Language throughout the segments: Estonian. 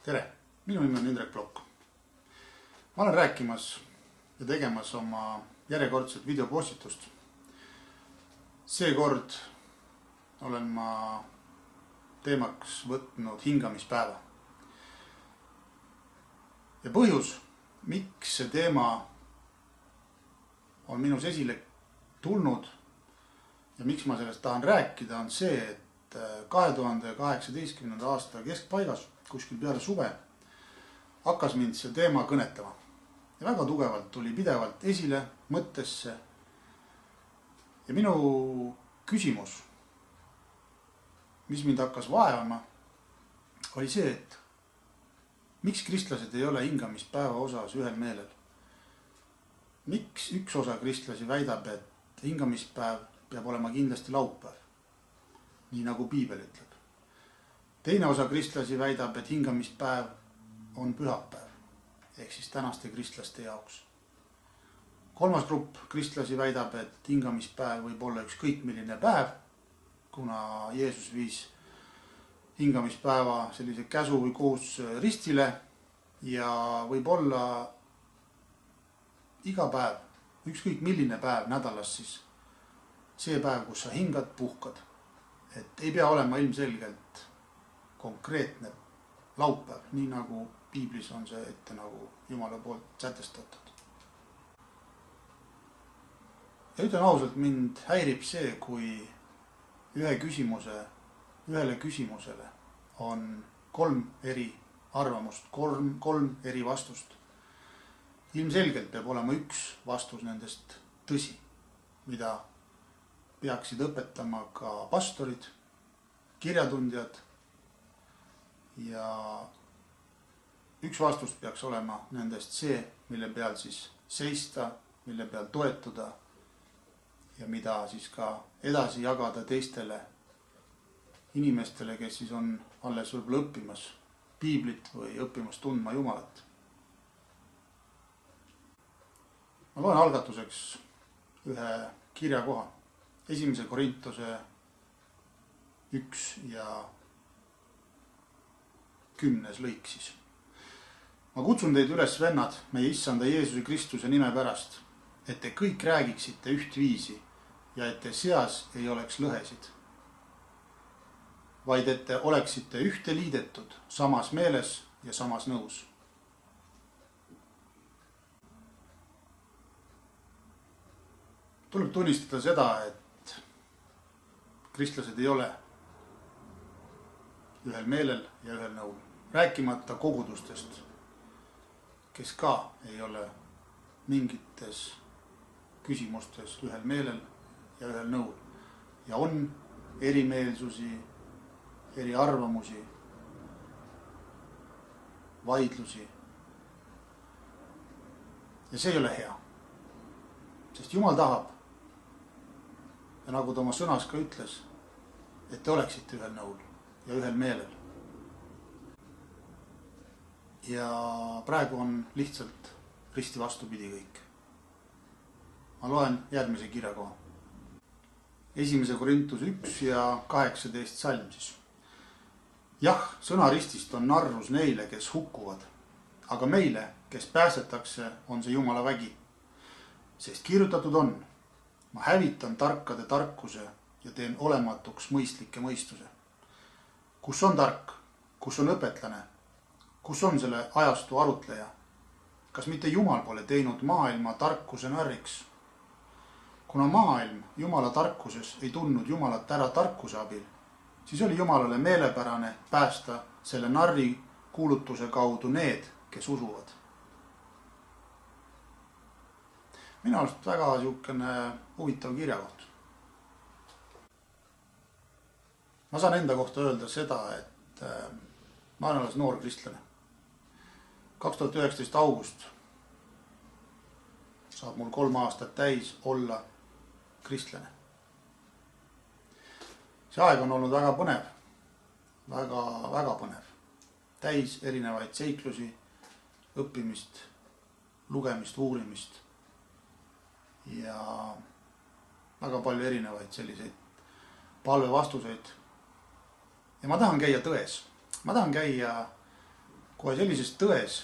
Tere, minu nimi on Indrek Plokk. Ma olen rääkimas ja tegemas oma järjekordset videopostitust. Seekord olen ma teemaks võtnud hingamispäeva. Ja põhjus, miks see teema on minus esile tulnud ja miks ma sellest tahan rääkida, on see, et 2018. aasta keskpaigas, kuskil peale suve, hakkas mind see teema kõnetama. Ja väga tugevalt tuli pidevalt esile mõttesse. Ja minu küsimus, mis mind hakkas vaevama, oli see, et miks kristlased ei ole hingamispäeva osas ühel meelel? Miks üks osa kristlasi väidab, et hingamispäev peab olema kindlasti laupäev, nii nagu Piibel ütleb. Teine osa kristlasi väidab, et hingamispäev on pühapäev, ehk siis tänaste kristlaste jaoks. Kolmas grupp kristlasi väidab, et hingamispäev võib olla ükskõik milline päev, kuna Jeesus viis hingamispäeva sellise käsu või kohustuse ristile ja võib olla iga päev, ükskõik milline päev nädalas siis, see päev, kus sa hingad, puhkad. Et ei pea olema ilmselgelt konkreetne laupäev, nii nagu Piiblis on see ette nagu Jumala poolt sätestatud. Ja ütlen ausalt, mind häirib see, kui ühele küsimusele on 3 eri arvamust, 3 eri vastust. Ilmselgelt peab olema üks vastus nendest tõsi, mida peaksid õpetama ka pastorid, kirjatundjad ja üks vastus peaks olema nendest see, mille peal siis seista, mille peal toetuda ja mida siis ka edasi jagada teistele inimestele, kes siis on alles võib-olla õppimas Piiblit või õppimas tundma Jumalat. Ma loen algatuseks ühe kirjakoha, 1. Korintuse 1 ja 10. lõik siis. Ma kutsun teid üles, vennad, meie Issanda Jeesuse Kristuse nime pärast, et te kõik räägiksite ühtviisi ja et te seas ei oleks lõhesid, vaid et te oleksite ühte liidetud samas meeles ja samas nõus. Tuleb tunnistada seda, et kristlased ei ole ühel meelel ja ühel nõul, rääkimata kogudustest, kes ka ei ole mingites küsimustes ühel meelel ja ühel nõul. Ja on erimeelsusi, eriarvamusi, vaidlusi. Ja see ei ole hea. Sest Jumal tahab, ja nagu ta oma sõnas ka ütles, et te oleksite ühel nõul ja ühel meelel. Ja praegu on lihtsalt risti vastupidi kõik. Ma loen järgmise kirjakoha. 1. Korintuse 1 ja 18 salm siis. Jah, sõna ristist on narrus neile, kes hukkuvad, aga meile, kes pääsetakse, on see Jumala vägi. Sest kirjutatud on, ma hävitan tarkade tarkuse ja teen olematuks mõistlikke mõistuse. Kus on tark? Kus on õpetlane? Kus on selle ajastu arutleja? Kas mitte Jumal pole teinud maailma tarkuse narriks? Kuna maailm Jumala tarkuses ei tundnud Jumalat ära tarkuse abil, siis oli Jumalale meelepärane päästa selle narri kuulutuse kaudu need, kes usuvad. Minu arust väga siukene huvitav kirjakoht. Ma saan enda kohta öelda seda, et ma olen alles noor kristlane. 2019 august saab mul 3 aastat täis olla kristlane. See aeg on olnud väga põnev, väga põnev. Täis erinevaid seiklusi, õppimist, lugemist, uurimist ja väga palju erinevaid selliseid palvevastuseid. Ja ma tahan käia tões. Ma tahan käia kohe sellises tões,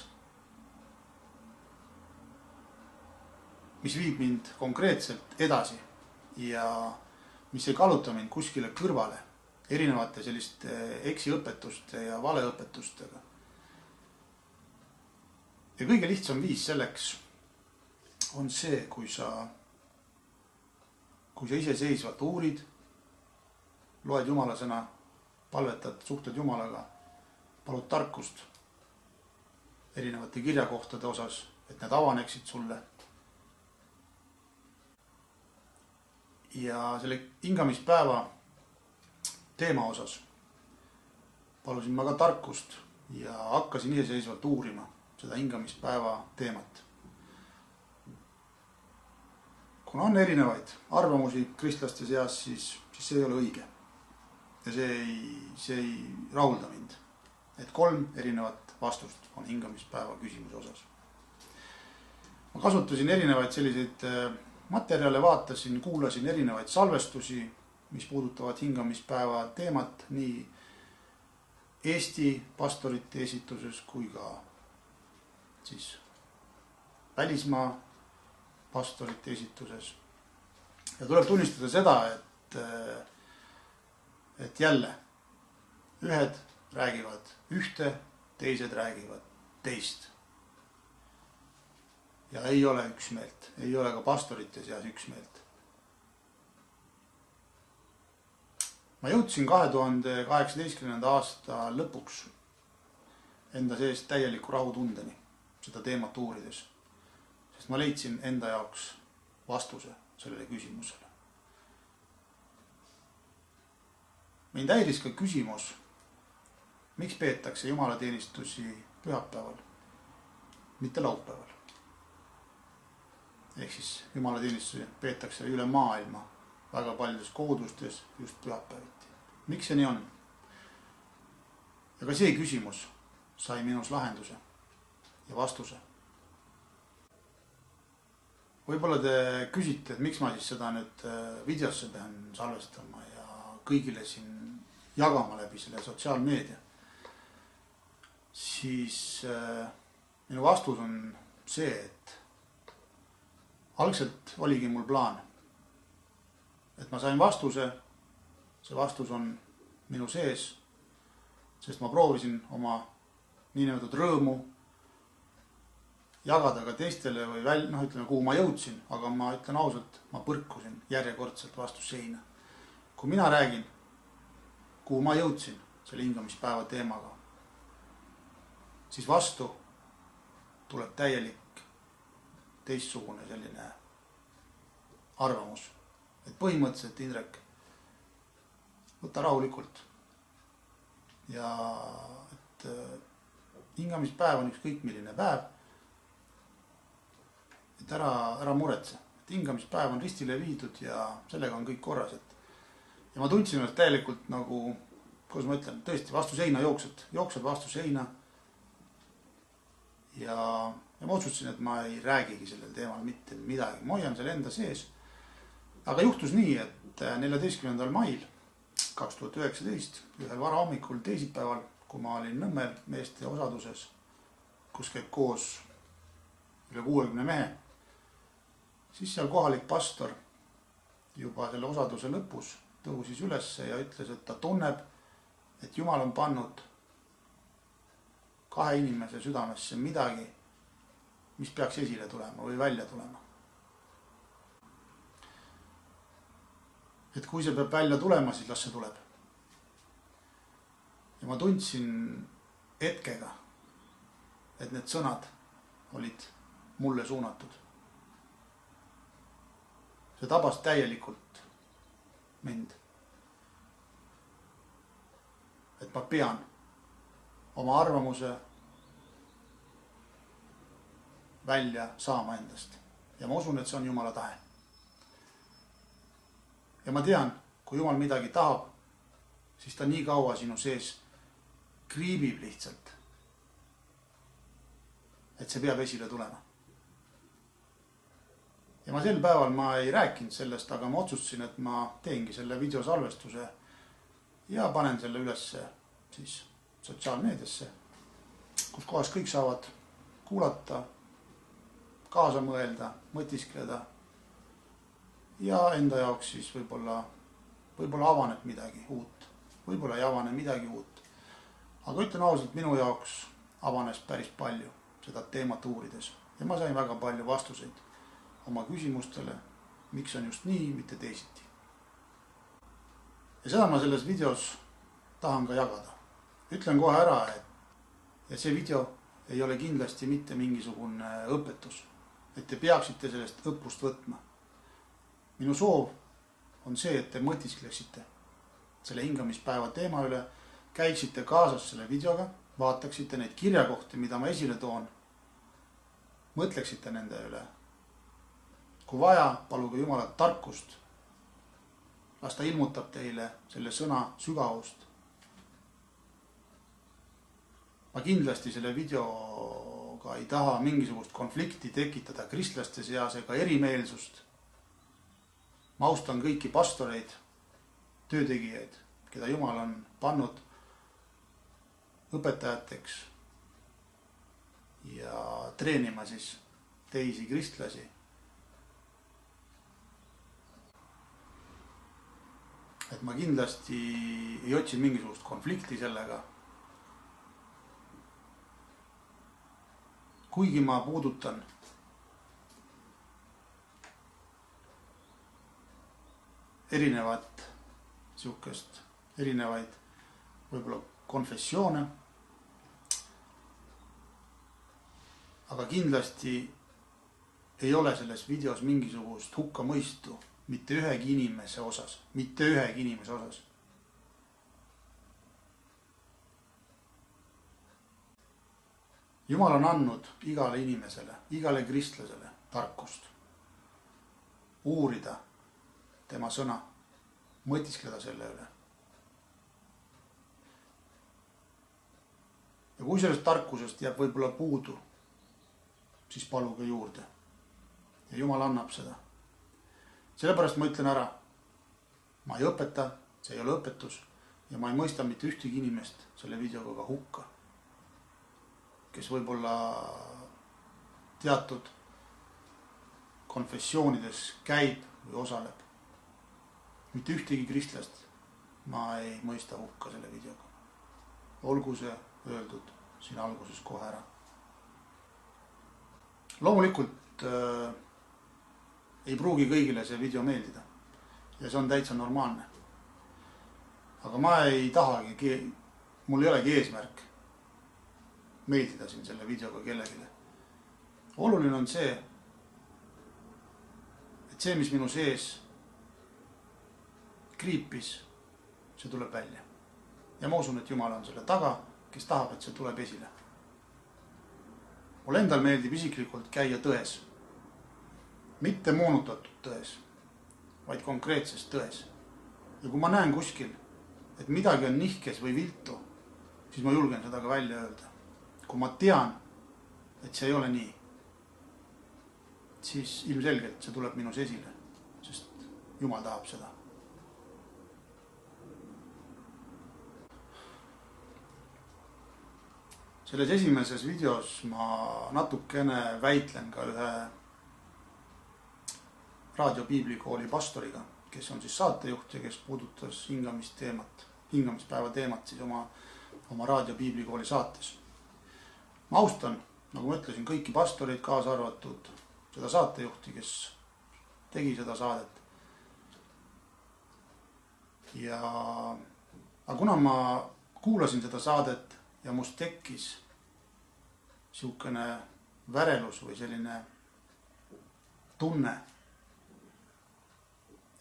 mis viib mind konkreetselt edasi ja mis ei kalluta mind kuskile kõrvale erinevate selliste eksiõpetuste ja valeõpetustega. Ja kõige lihtsam viis selleks on see, kui sa iseseisvalt uurid, loed Jumala sõna, palvetad, suhtled Jumalaga, palud tarkust erinevate kirjakohtade osas, et need avaneksid sulle. Ja selle hingamispäeva teema osas palusin ma ka tarkust ja hakkasin iseseisvalt uurima seda hingamispäeva teemat. Kuna on erinevaid arvamusi kristlaste seas, siis see ei ole õige. Ja see ei rahulda mind. Et 3 erinevat vastust on hingamispäeva küsimuse osas. Ma kasutasin erinevaid selliseid materjale, vaatasin, kuulasin erinevaid salvestusi, mis puudutavad hingamispäeva teemat nii Eesti pastorite esituses kui ka siis välismaa pastorite esituses. Ja tuleb tunnistada seda, et jälle ühed räägivad ühte, teised räägivad teist. Ja ei ole üksmeelt, ei ole ka pastorite seas üksmeelt. Ma jõudsin 2018. aasta lõpuks enda sees täieliku rahutundeni seda teemat uurides. Sest ma leidsin enda jaoks vastuse sellele küsimusele. Mind häiris ka küsimus, miks peetakse jumalateenistusi pühapäeval, mitte laupäeval. Ehk siis jumalateenistusi peetakse üle maailma väga paljudes kogudustes just pühapäeviti. Miks see nii on? Ja ka see küsimus sai minus lahenduse ja vastuse. Võib-olla te küsite, et miks ma siis seda nüüd videosse pean salvestama ja kõigile siin jagama läbi selle sotsiaalmeedia. Siis minu vastus on see, et algselt oligi mul plaan, et ma sain vastuse, see vastus on minu sees, sest ma proovisin oma niinimetatud rõõmu jagada ka teistele või ütleme, kuhu ma jõudsin, aga ma ütlen ausalt, ma põrkusin järjekordselt vastu seina. Kui mina räägin, kuhu ma jõudsin selle hingamispäeva teemaga, siis vastu tuleb täielik teistsugune selline arvamus. Et põhimõtteliselt, Indrek, võta rahulikult. Ja et hingamispäev on ükskõik milline päev. Et ära muretse. Et hingamispäev on ristile viidud ja sellega on kõik korras. Ja ma tundsin ennast täielikult nagu, kuidas ma ütlen, tõesti vastu seina jooksed vastu seina. Ja ma otsustasin, et ma ei räägigi sellel teemal mitte midagi. Ma hoian selle enda sees. Aga juhtus nii, et 14. mail 2019, ühel varahommikul teisipäeval, kui ma olin Nõmmel meeste osaduses, kus käib koos üle 60 mehe, siis seal kohalik pastor juba selle osaduse lõpus tõusis ülesse ja ütles, et ta tunneb, et Jumal on pannud 2 inimese südamesse midagi, mis peaks esile tulema või välja tulema. Et kui see peab välja tulema, siis las see tuleb. Ja ma tundsin hetkega, et need sõnad olid mulle suunatud. See tabas täielikult mind. Et ma pean oma arvamuse välja saama endast. Ja ma usun, et see on Jumala tahe. Ja ma tean, kui Jumal midagi tahab, siis ta nii kaua sinu sees kriibib lihtsalt, et see peab esile tulema. Ja ma sel päeval ma ei rääkinud sellest, aga ma otsustasin, et ma teengi selle videosalvestuse ja panen selle üles siis sotsiaalmeediasse. kus kohas kõik saavad kuulata, kaasa mõelda, mõtiskleda ja enda jaoks siis võib-olla avaneb midagi uut, võib-olla ei avane midagi uut. Aga ütlen ausalt, minu jaoks avanes päris palju seda teemat uurides ja ma sain väga palju vastuseid oma küsimustele, miks on just nii, mitte teisiti. Ja seda ma selles videos tahan ka jagada. Ütlen kohe ära, et see video ei ole kindlasti mitte mingisugune õpetus, et te peaksite sellest õppust võtma. Minu soov on see, et te mõtiskleksite selle hingamispäeva teema üle, käiksite kaasas selle videoga, vaataksite neid kirjakohti, mida ma esile toon, mõtleksite nende üle. Kui vaja, paluge Jumalat tarkust, las ta ilmutab teile selle sõna sügavust. Ma kindlasti selle videoga ei taha mingisugust konflikti tekitada kristlaste seas ega erimeelsust. Ma austan kõiki pastoreid, töötegijaid, keda Jumal on pannud õpetajateks ja treenima siis teisi kristlasi. Et ma kindlasti ei otsi mingisugust konflikti sellega. Kuigi ma puudutan erinevaid võib-olla konfessioone, aga kindlasti ei ole selles videos mingisugust hukkamõistu mitte ühegi inimese osas. Jumal on andnud igale inimesele, igale kristlasele tarkust uurida tema sõna, mõtiskleda selle üle. Ja kui sellest tarkusest jääb võib-olla puudu, siis paluge juurde. Ja Jumal annab seda. Sellepärast ma ütlen ära, ma ei õpeta, see ei ole õpetus ja ma ei mõista mitte ühtegi inimest selle videoga ka hukka, kes võib-olla teatud konfessioonides käib või osaleb. Mitte ühtegi kristlast ma ei mõista hukka selle videoga. Olgu see öeldud siin alguses kohe ära. Loomulikult ei pruugi kõigile see video meeldida ja see on täitsa normaalne. Aga ma ei tahagi, mul ei olegi eesmärk meeldida siin selle videoga kellegile. Oluline on see, et see, mis minu sees kriipis, see tuleb välja. Ja ma usun, et Jumal on selle taga, kes tahab, et see tuleb esile. Mul endal meeldib isiklikult käia tões. Mitte moonutatud tões, vaid konkreetses tões. Ja kui ma näen kuskil, et midagi on nihkes või viltu, siis ma julgen seda ka välja öelda. Kui ma tean, et see ei ole nii, siis ilmselgelt see tuleb minus esile, sest Jumal tahab seda. Selles esimeses videos ma natukene väitlen ka ühe raadiopiiblikooli pastoriga, kes on siis saatejuht ja kes puudutas hingamispäeva teemat siis oma raadiopiiblikooli saates. Ma austan, nagu ma ütlesin, kõiki pastoreid, kaasa arvatud seda saatejuhti, kes tegi seda saadet. Aga kuna ma kuulasin seda saadet ja must tekkis siukene värelus või selline tunne,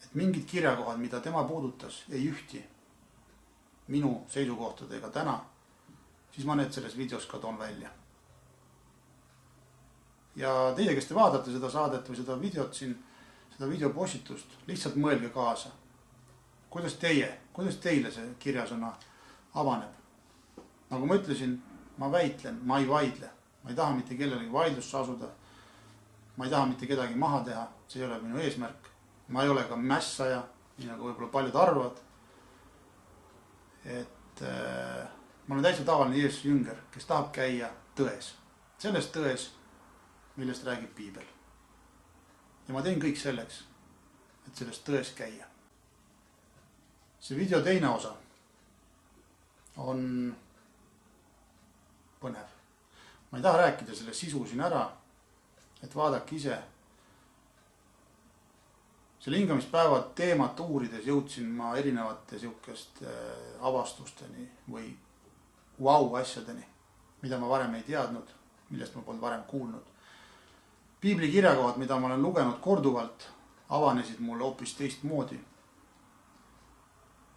et mingid kirjakohad, mida tema puudutas, ei ühti minu seisukohtadega täna, siis ma need selles videos ka toon välja. Ja teie, kes te vaatate seda saadet või seda videot siin, seda videopostitust, lihtsalt mõelge kaasa. Kuidas teile see kirjasõna avaneb? Nagu ma ütlesin, ma väitlen, ma ei vaidle. Ma ei taha mitte kellelegi vaidlusse asuda. Ma ei taha mitte kedagi maha teha. See ei ole minu eesmärk. Ma ei ole ka mässaja, nii nagu võib-olla paljud arvavad. Et ma olen täitsa tavaline Jeesuse jünger, kes tahab käia tões. Selles tões, millest räägib piibel. Ja ma teen kõik selleks, et selles tões käia. See video teine osa on põnev. Ma ei taha rääkida selle sisu siin ära, et vaadake ise. Selle hingamispäeva teemat uurides jõudsin ma erinevate sihukeste avastusteni või asjadeni, mida ma varem ei teadnud, millest ma polnud varem kuulnud. Piibli kirjakohad, mida ma olen lugenud korduvalt, avanesid mulle hoopis teistmoodi.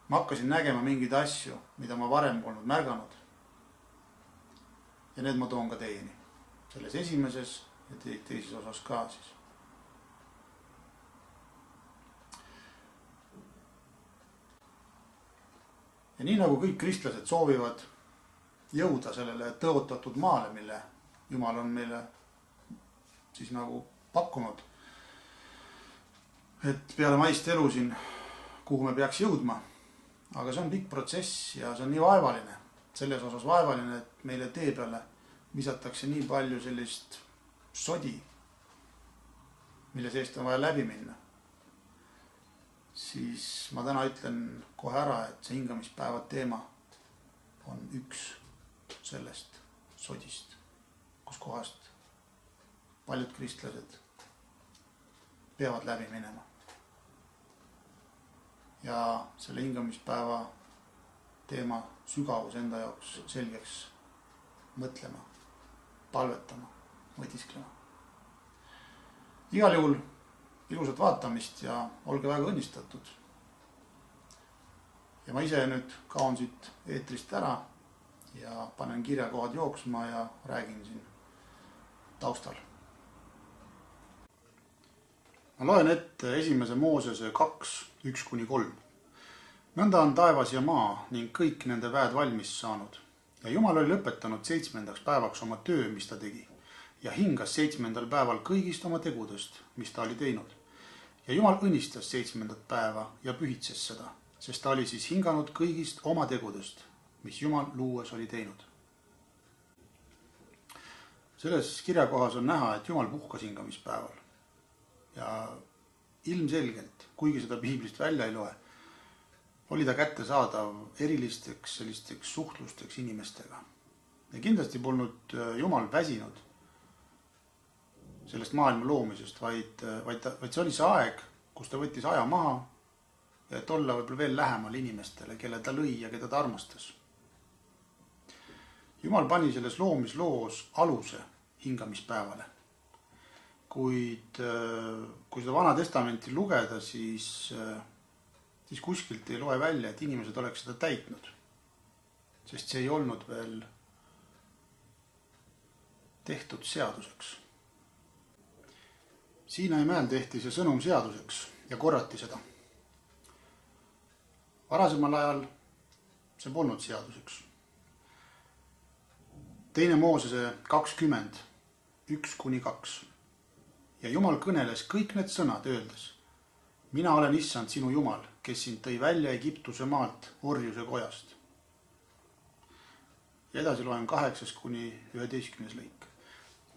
Ma hakkasin nägema mingeid asju, mida ma varem polnud märganud. Ja need ma toon ka teieni. Selles esimeses ja teises osas ka siis. Ja nii nagu kõik kristlased soovivad jõuda sellele tõotatud maale, mille Jumal on meile siis nagu pakkunud. Et peale maist elu siin, kuhu me peaks jõudma. Aga see on pikk protsess ja see on nii vaevaline. Selles osas vaevaline, et meile tee peale visatakse nii palju sellist sodi, mille seest on vaja läbi minna. Siis ma täna ütlen kohe ära, et see hingamispäeva teema on üks sellest sodist, kus kohast paljud kristlased peavad läbi minema. Ja selle hingamispäeva teema sügavus enda jaoks selgeks mõtlema, palvetama, mõtisklema. Igal juhul ilusat vaatamist ja olge väga õnnistatud. Ja ma ise nüüd kaon siit eetrist ära ja panen kirjakohad jooksma ja räägin siin taustal. Ma loen ette esimese Moosese 2, 1-3. Nõnda on taevas ja maa ning kõik nende väed valmis saanud. Ja Jumal oli lõpetanud 7. päevaks oma töö, mis ta tegi. Ja hingas 7. päeval kõigist oma tegudest, mis ta oli teinud. Ja Jumal õnnistas 7. päeva ja pühitses seda, sest ta oli siis hinganud kõigist oma tegudest, mis Jumal luues oli teinud. Selles kirjakohas on näha, et Jumal puhkas hingamispäeval. Ja ilmselgelt, kuigi seda piiblist välja ei loe, oli ta kättesaadav erilisteks sellisteks suhtlusteks inimestega. Ja kindlasti polnud Jumal väsinud sellest maailma loomisest, vaid see oli see aeg, kus ta võttis aja maha, et olla võib-olla veel lähemal inimestele, kelle ta lõi ja keda ta armastas. Jumal pani selles loomisloos aluse hingamispäevale. Kuid kui seda Vana Testamenti lugeda, siis kuskilt ei loe välja, et inimesed oleks seda täitnud. Sest see ei olnud veel tehtud seaduseks. Siinamäel tehti see sõnum seaduseks ja korrati seda. Varasemal ajal see polnud seaduseks. Teine Moosese 20, 1-2. Ja Jumal kõneles kõik need sõnad öeldes. Mina olen Issand sinu Jumal, kes sind tõi välja Egiptuse maalt orjuse kojast. Ja edasi loen 8-11 lõik.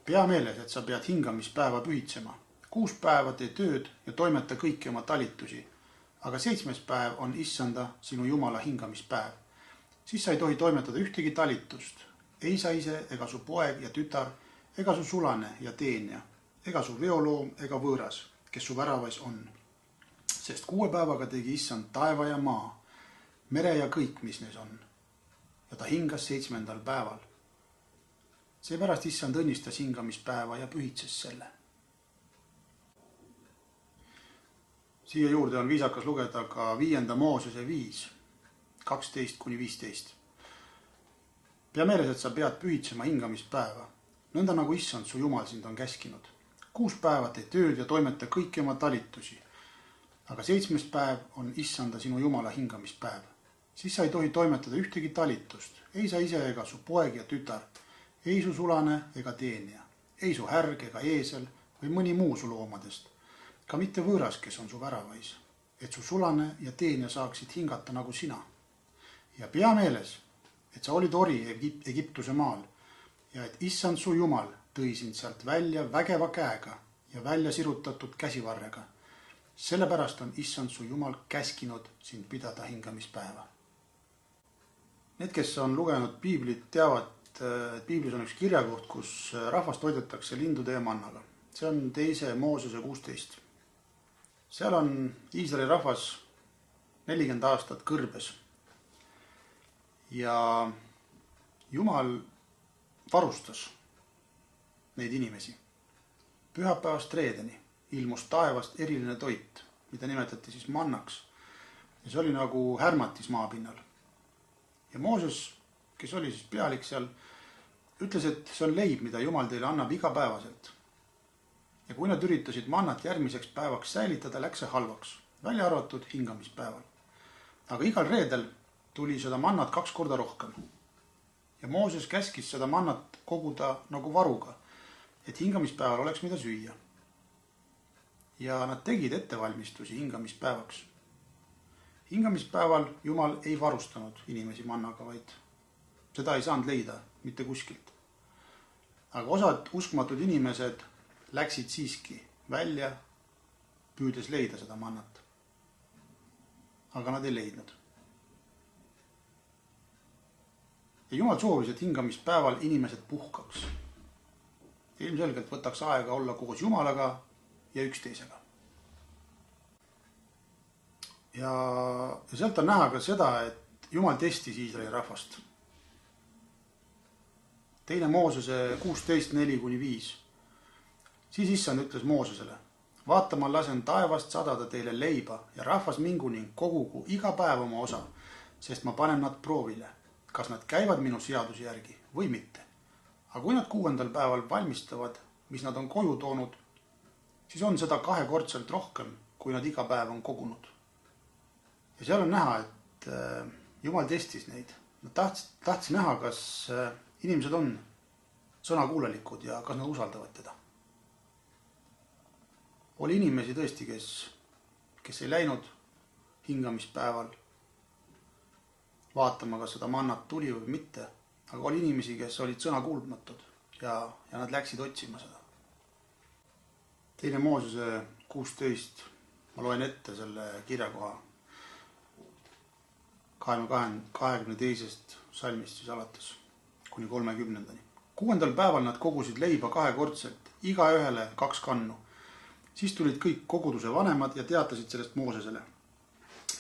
Pea meeles, et sa pead hingamispäeva pühitsema. 6 päeva tee tööd ja toimeta kõiki oma talitusi. Aga 7. päev on Issanda sinu Jumala hingamispäev. Siis sa ei tohi toimetada ühtegi talitust. Ei sa ise ega su poeg ja tütar, ega su sulane ja teenja, ega su veoloom ega võõras, kes su väravais on. Sest 6 päevaga tegi Issand taeva ja maa, mere ja kõik, mis neis on. Ja ta hingas 7. päeval. Seepärast Issand õnnistas hingamispäeva ja pühitses selle. Siia juurde on viisakas lugeda ka 5. Moosese 5, 12-15. Pea meeles, et sa pead pühitsema hingamispäeva, nõnda nagu Issand su Jumal sind on käskinud. 6 päeva tee tööd ja toimeta kõiki oma talitusi. Aga 7. päev on Issanda sinu Jumala hingamispäev. Siis sa ei tohi toimetada ühtegi talitust, ei sa ise ega su poeg ja tütar, ei su sulane ega teenja, ei su härg ega eesel või mõni muu su loomadest, ka mitte võõras, kes on su väravais, et su sulane ja teenja saaksid hingata nagu sina. Ja pea meeles, et sa olid ori Egiptuse maal ja et issand su Jumal tõi sind sealt välja vägeva käega ja välja sirutatud käsivarrega. Sellepärast on issand su Jumal käskinud sind pidada hingamispäeva. Need, kes on lugenud piiblit, teavad, et piiblis on üks kirjakoht, kus rahvast toidetakse lindude ja mannaga. See on 2. Moosese 16. Seal on Iisraeli rahvas 40 aastat kõrbes. Ja Jumal varustas neid inimesi. Pühapäevast reedeni ilmus taevast eriline toit, mida nimetati siis mannaks. Ja see oli nagu härmatis maapinnal. Ja Mooses, kes oli siis pealik seal, ütles, et see on leib, mida Jumal teile annab igapäevaselt. Ja kui nad üritasid mannat järgmiseks päevaks säilitada, läks see halvaks, välja arvatud hingamispäeval. Aga igal reedel tuli seda mannat 2 korda rohkem. Ja Mooses käskis seda mannat koguda nagu varuga, et hingamispäeval oleks mida süüa. Ja nad tegid ettevalmistusi hingamispäevaks. Hingamispäeval Jumal ei varustanud inimesi mannaga, vaid seda ei saanud leida mitte kuskilt. Aga osad uskmatud inimesed läksid siiski välja, püüdes leida seda mannat. Aga nad ei leidnud. Ja Jumal soovis, et hingamispäeval inimesed puhkaks. Ilmselgelt võtaks aega olla koos Jumalaga ja üksteisega. Ja sealt on näha ka seda, et Jumal testis Iisraeli rahvast. 2. Moosese 16:4-5. Siis issand ütles Moosesele, vaata, ma lasen taevast sadada teile leiba ja rahvas mingu ning kogugu iga päev oma osa, sest ma panen nad proovile, kas nad käivad minu seaduse järgi või mitte. Aga kui nad 6. päeval valmistavad, mis nad on koju toonud, siis on seda 2-kordselt rohkem, kui nad iga päev on kogunud. Ja seal on näha, et Jumal testis neid. Nad tahtis näha, kas inimesed on sõnakuulelikud ja kas nad usaldavad teda. Oli inimesi tõesti, kes ei läinud hingamispäeval vaatama, kas seda mannat tuli või mitte. Aga oli inimesi, kes olid sõnakuulmatud ja nad läksid otsima seda. 2. Moosese 16, ma loen ette selle kirjakoha 22. salmist siis alates kuni 30. 6. päeval nad kogusid leiba 2-kordselt, iga ühele 2 kannu. Siis tulid kõik koguduse vanemad ja teatasid sellest Moosesele.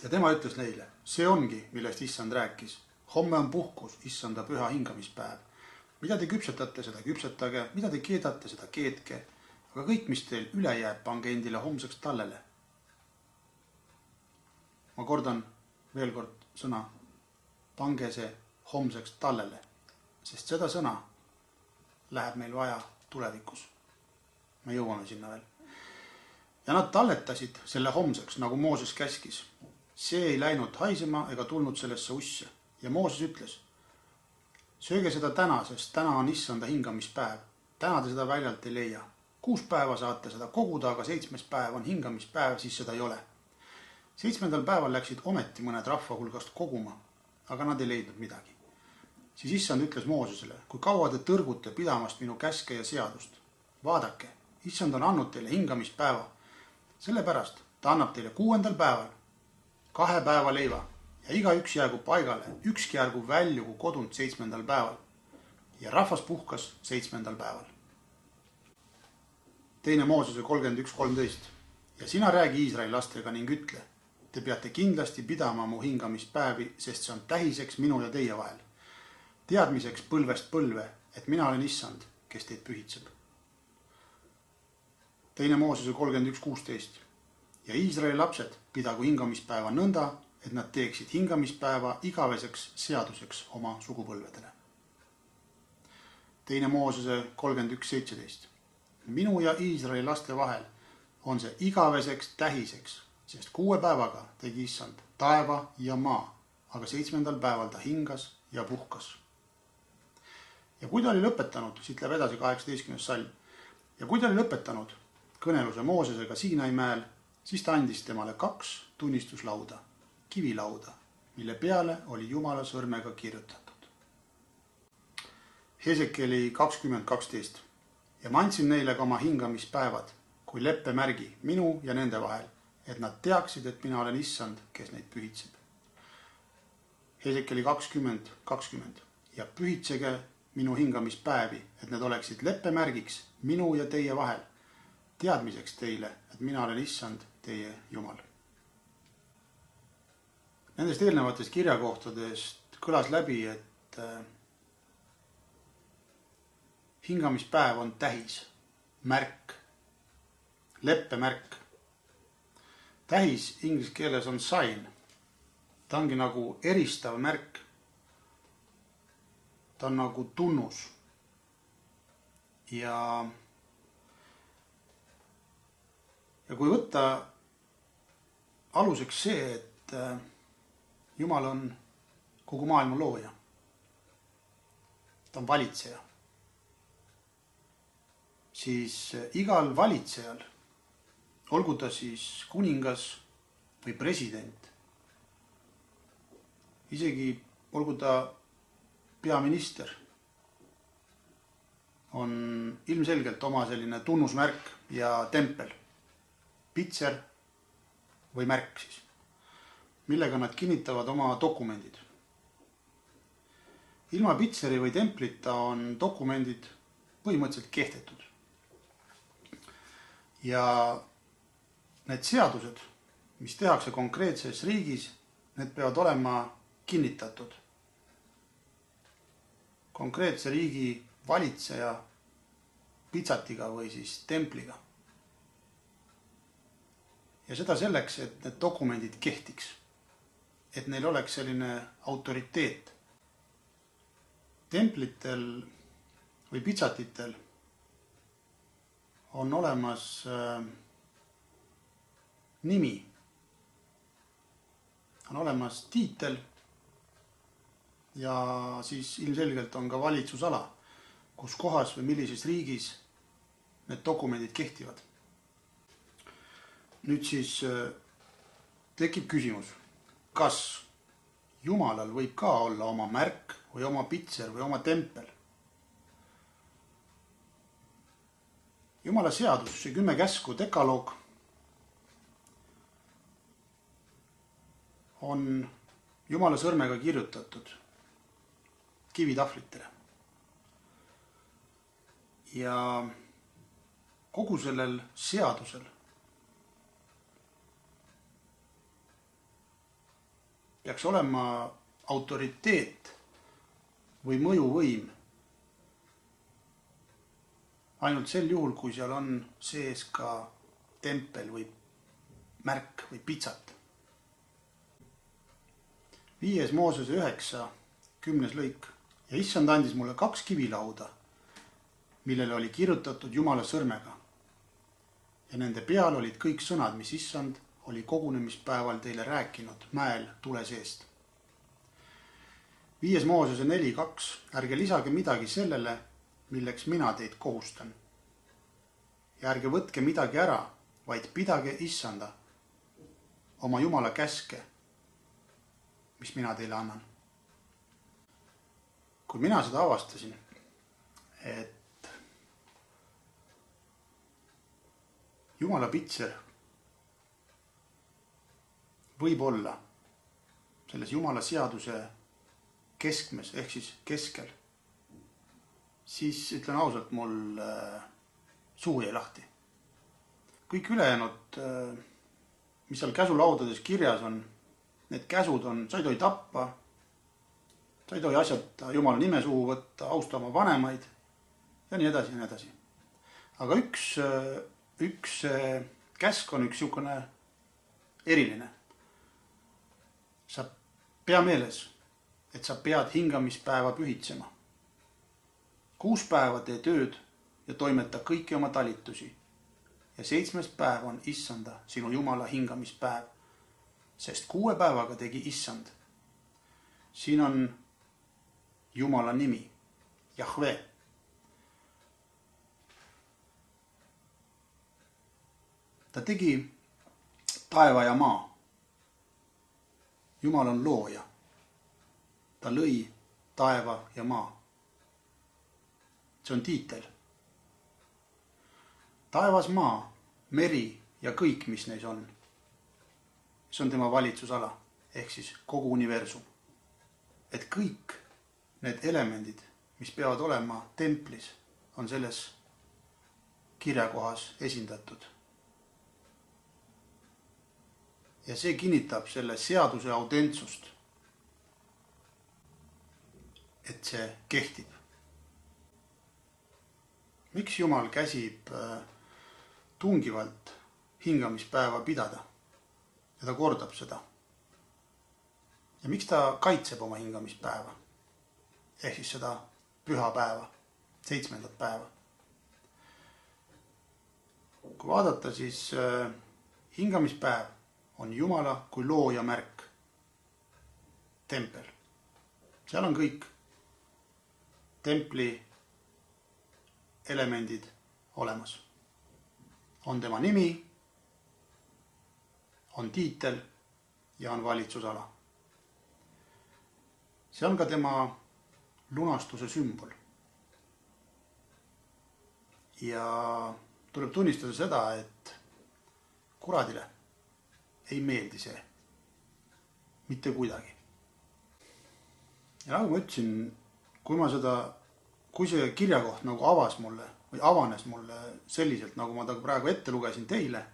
Ja tema ütles neile, see ongi, millest issand rääkis. Homme on puhkus, issanda püha hingamispäev. Mida te küpsetate, seda küpsetage, mida te keedate, seda keetke. Aga kõik, mis teil üle jääb, pange endile homseks tallele. Ma kordan veel kord sõna, pange see homseks tallele, sest seda sõna läheb meil vaja tulevikus. Me jõuame sinna veel. Ja nad talletasid selle homseks, nagu Mooses käskis. See ei läinud haisema ega tulnud sellesse usse. Ja Mooses ütles, sööge seda täna, sest täna on issanda hingamispäev. Täna te seda väljalt ei leia. 6 päeva saate seda koguda, aga 7. päev on hingamispäev, siis seda ei ole. 7. päeval läksid ometi mõned rahva hulgast koguma, aga nad ei leidnud midagi. Siis issand ütles Moosesele, kui kaua te tõrgute pidamast minu käske ja seadust. Vaadake, issand on andnud teile hingamispäeva. Sellepärast ta annab teile 6. päeval 2 päeva leiva ja igaüks jäägu paigale, ükski jäägu väljugu kodunt 7. päeval. Ja rahvas puhkas 7. päeval. 2. Moosese 31:13. Ja sina räägi Iisraeli lastega ning ütle, te peate kindlasti pidama mu hingamispäevi, sest see on tähiseks minu ja teie vahel. Teadmiseks põlvest põlve, et mina olen issand, kes teid pühitseb. 2. Moosese 31:16. Ja Iisraeli lapsed pidagu hingamispäeva nõnda, et nad teeksid hingamispäeva igaveseks seaduseks oma sugupõlvedele. 2. Moosese 31:17. Minu ja Iisraeli laste vahel on see igaveseks tähiseks, sest 6 päevaga tegi issand taeva ja maa, aga 7. päeval ta hingas ja puhkas. Ja kui ta oli lõpetanud, siit läheb edasi 18. salm, ja kui ta oli lõpetanud kõneluse Moosesega Siinai mäel, siis ta andis temale 2 tunnistuslauda, kivilauda, mille peale oli Jumala sõrmega kirjutatud. Hesekieli 20:12. Ja ma andsin neile ka oma hingamispäevad kui leppemärgi minu ja nende vahel, et nad teaksid, et mina olen issand, kes neid pühitseb. Hesekieli 20:20. Ja pühitsege minu hingamispäevi, et need oleksid leppemärgiks minu ja teie vahel, teadmiseks teile, et mina olen issand, teie Jumal. Nendest eelnevatest kirjakohtadest kõlas läbi, et hingamispäev on tähis, märk, leppemärk. Tähis inglise keeles on sign. Ta ongi nagu eristav märk. Ta on nagu tunnus. Ja kui võtta aluseks see, et Jumal on kogu maailma looja. Ta on valitseja. Siis igal valitsejal, olgu ta siis kuningas või president, isegi olgu ta peaminister, on ilmselgelt oma selline tunnusmärk ja tempel, pitser või märk siis, millega nad kinnitavad oma dokumendid. Ilma pitseri või templita on dokumendid põhimõtteliselt kehtetud. Ja need seadused, mis tehakse konkreetses riigis, need peavad olema kinnitatud konkreetse riigi valitseja pitsatiga või siis templiga. Ja seda selleks, et need dokumendid kehtiks, et neil oleks selline autoriteet. Templitel või pitsatitel on olemas nimi, on olemas tiitel ja siis ilmselgelt on ka valitsusala, kus kohas või millises riigis need dokumendid kehtivad. Nüüd siis tekib küsimus, kas Jumalal võib ka olla oma märk või oma pitser või oma tempel? Jumala seadus, see 10 käsku, dekaloog, on Jumala sõrmega kirjutatud kivitahvlitele. Ja kogu sellel seadusel peaks olema autoriteet või mõjuvõim ainult sel juhul, kui seal on sees ka tempel või märk või pitsat. 5. Moosese 9:10 lõik. Ja issand andis mulle 2 kivilauda, millele oli kirjutatud Jumala sõrmega. Ja nende peal olid kõik sõnad, mis issand oli kogunemispäeval teile rääkinud mäel tule seest. 5. Moosese 4:2. Ärge lisage midagi sellele, milleks mina teid kohustan. Ja ärge võtke midagi ära, vaid pidage issanda, oma Jumala käske, mis mina teile annan. Kui mina seda avastasin, et Jumala pitser võib olla selles Jumala seaduse keskmes ehk siis keskel, siis ütlen ausalt, mul suu jäi lahti. Kõik ülejäänud, mis seal käsulaudades kirjas on, need käsud on, sa ei tohi tappa, sa ei tohi asjata Jumala nime suhu võtta, austa oma vanemaid ja nii edasi ja nii edasi. Aga üks käsk on üks niisugune eriline. Sa pea meeles, et sa pead hingamispäeva pühitsema. 6 päeva tee tööd ja toimeta kõiki oma talitusi. Ja 7. päev on issanda, sinu Jumala hingamispäev, sest 6 päevaga tegi issand. Siin on Jumala nimi, Jahve. Ta tegi taeva ja maa. Jumal on looja. Ta lõi taeva ja maa. see on tiitel. Taevas, maa, meri ja kõik, mis neis on. See on tema valitsusala, ehk siis kogu universum. Et kõik need elemendid, mis peavad olema templis, on selles kirjakohas esindatud. Ja see kinnitab selle seaduse autentsust, et see kehtib. Miks Jumal käsib tungivalt hingamispäeva pidada ja ta kordab seda? Ja miks ta kaitseb oma hingamispäeva? Ehk siis seda pühapäeva, 7. päeva. Kui vaadata, siis hingamispäev on Jumala kui looja märk. Tempel. Seal on kõik templi elemendid olemas. On tema nimi, on tiitel ja on valitsusala. See on ka tema lunastuse sümbol. Ja tuleb tunnistada seda, et kuradile ei meeldi see. Mitte kuidagi. Ja nagu ma ütlesin, kui see kirjakoht nagu avanes mulle selliselt, nagu ma ta praegu ette lugesin teile,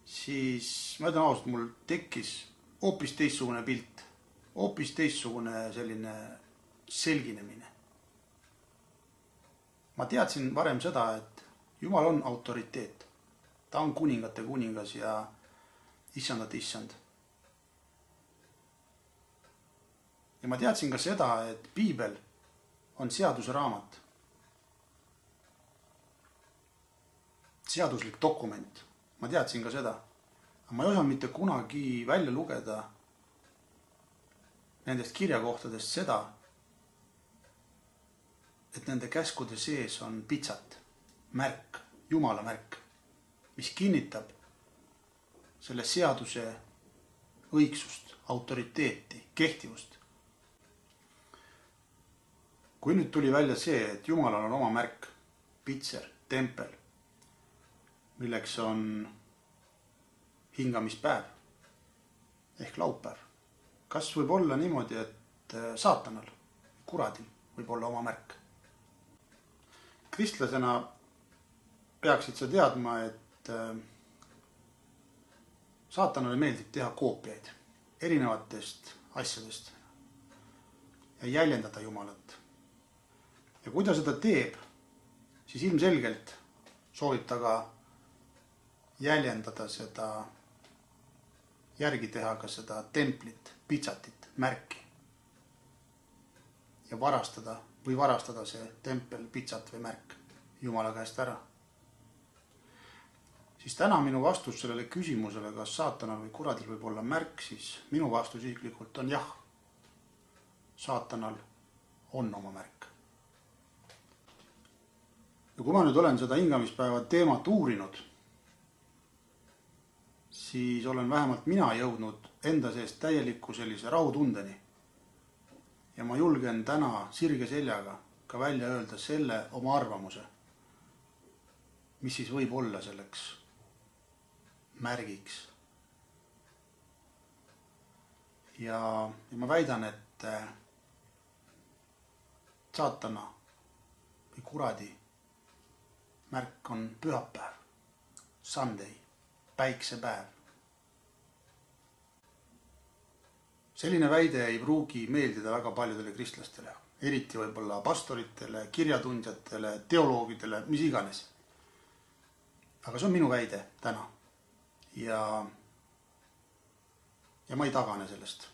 siis ma ütlen ausalt, mul tekkis hoopis teistsugune pilt, hoopis teistsugune selline selginemine. Ma teadsin varem seda, et Jumal on autoriteet. Ta on kuningate kuningas ja issandate issand. Ja ma teadsin ka seda, et Piibel on seaduse raamat. Seaduslik dokument. Ma teadsin ka seda. Aga ma ei osanud mitte kunagi välja lugeda nendest kirjakohtadest seda, et nende käskude sees on pitsat, märk, Jumala märk, mis kinnitab selle seaduse õigsust, autoriteeti, kehtivust. Kui nüüd tuli välja see, et Jumalal on oma märk, pitser, tempel, milleks on hingamispäev ehk laupäev. Kas võib olla niimoodi, et saatanal, kuradil võib olla oma märk? Kristlasena peaksid sa teadma, et saatanale meeldib teha koopiaid erinevatest asjadest ja jäljendada Jumalat. Ja kui ta seda teeb, siis ilmselgelt soovib ta ka jäljendada seda, järgi teha ka seda templit, pitsatit, märki. Ja varastada see tempel, pitsat või märk Jumala käest ära. Siis täna minu vastus sellele küsimusele, kas saatanal või kuradil võib olla märk, siis minu vastus isiklikult on jah. Saatanal on oma märk. Ja kui ma nüüd olen seda hingamispäeva teemat uurinud, siis olen vähemalt mina jõudnud enda seest täieliku sellise rahutundeni. Ja ma julgen täna sirge seljaga ka välja öelda selle oma arvamuse, mis siis võib olla selleks märgiks. Ja ma väidan, et saatana või kuradi märk on pühapäev, Sunday, päiksepäev. Selline väide ei pruugi meeldida väga paljudele kristlastele, eriti võib-olla pastoritele, kirjatundjatele, teoloogidele, mis iganes. Aga see on minu väide täna. Ja ma ei tagane sellest.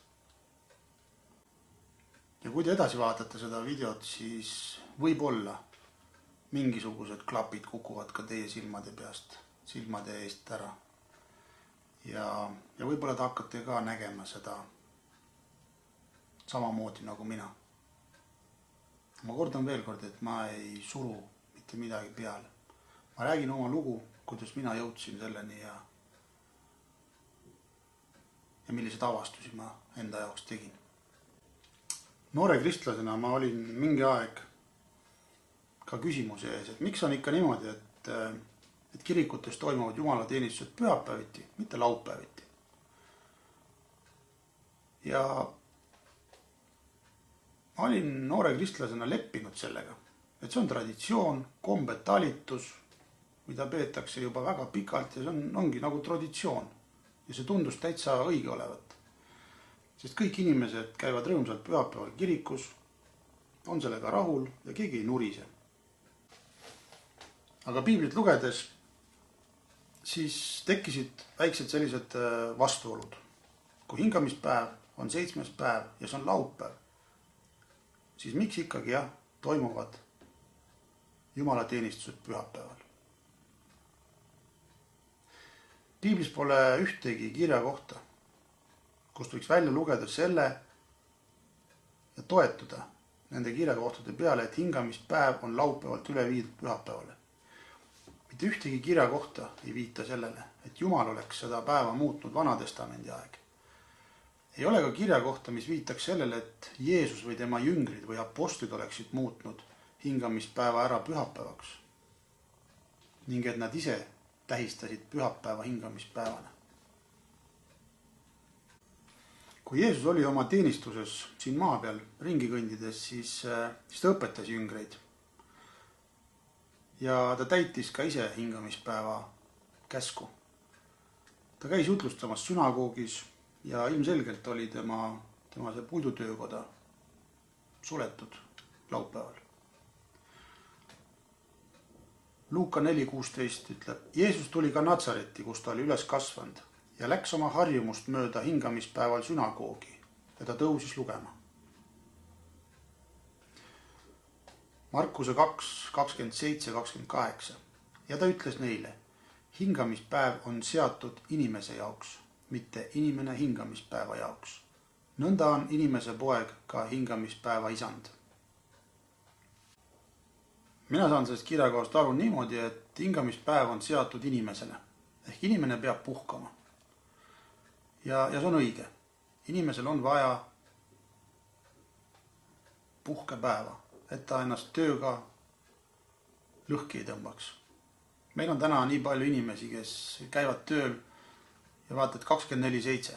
Ja kui te edasi vaatate seda videot, siis võib-olla mingisugused klapid kukuvad ka teie silmade eest ära. Ja võib-olla te hakkate ka nägema seda samamoodi nagu mina. Ma kordan veel kord, et ma ei suru mitte midagi peale. Ma räägin oma lugu, kuidas mina jõudsin selleni ja milliseid avastusi ma enda jaoks tegin. Noore kristlasena ma olin mingi aeg ka küsimuse ees, et miks on ikka niimoodi, et kirikutes toimuvad jumalateenistused pühapäeviti, mitte laupäeviti. Ja ma olin noore kristlasena leppinud sellega, et see on traditsioon, kombe, talitus, mida peetakse juba väga pikalt ja see ongi nagu traditsioon. Ja see tundus täitsa õige olevat. Sest kõik inimesed käivad rõõmsalt pühapäeval kirikus, on sellega rahul ja keegi ei nurise. Aga piiblit lugedes siis tekkisid väiksed sellised vastuolud. Kui hingamispäev on 7. päev ja see on laupäev, siis miks ikkagi toimuvad jumalateenistused pühapäeval? Piiblis pole ühtegi kirja kohta, kust võiks välja lugeda selle ja toetuda nende kirjakohtade peale, et hingamispäev on laupäevalt üle viidud pühapäevale. Mitte ühtegi kirja kohta ei viita sellele, et Jumal oleks seda päeva muutnud Vanatestamendi aeg. Ei ole ka kirja kohta, mis viitaks sellele, et Jeesus või tema jüngrid või apostlid oleksid muutnud hingamispäeva ära pühapäevaks ning et nad ise tähistasid pühapäeva hingamispäevana. Kui Jeesus oli oma teenistuses siin maa peal ringi kõndides, siis ta õpetas jüngreid. Ja ta täitis ka ise hingamispäeva käsku. Ta käis jutlustamas sünagoogis ja ilmselgelt oli tema see puidutöökoda suletud laupäeval. Luuka 4.16 ütleb, Jeesus tuli ka Natsaretti, kus ta oli üles kasvanud ja läks oma harjumust mööda hingamispäeval sünagoogi ja ta tõusis lugema. Markuse 2.27-28 ja ta ütles neile, hingamispäev on seatud inimese jaoks, mitte inimene hingamispäeva jaoks. Nõnda on inimese poeg ka hingamispäeva isand. Mina saan sellest kirjakohast aru niimoodi, et hingamispäev on seatud inimesele. Ehk inimene peab puhkama. Ja see on õige. Inimesel on vaja puhkepäeva, et ta ennast tööga lõhki ei tõmbaks. Meil on täna nii palju inimesi, kes käivad tööl ja vaatad 24/7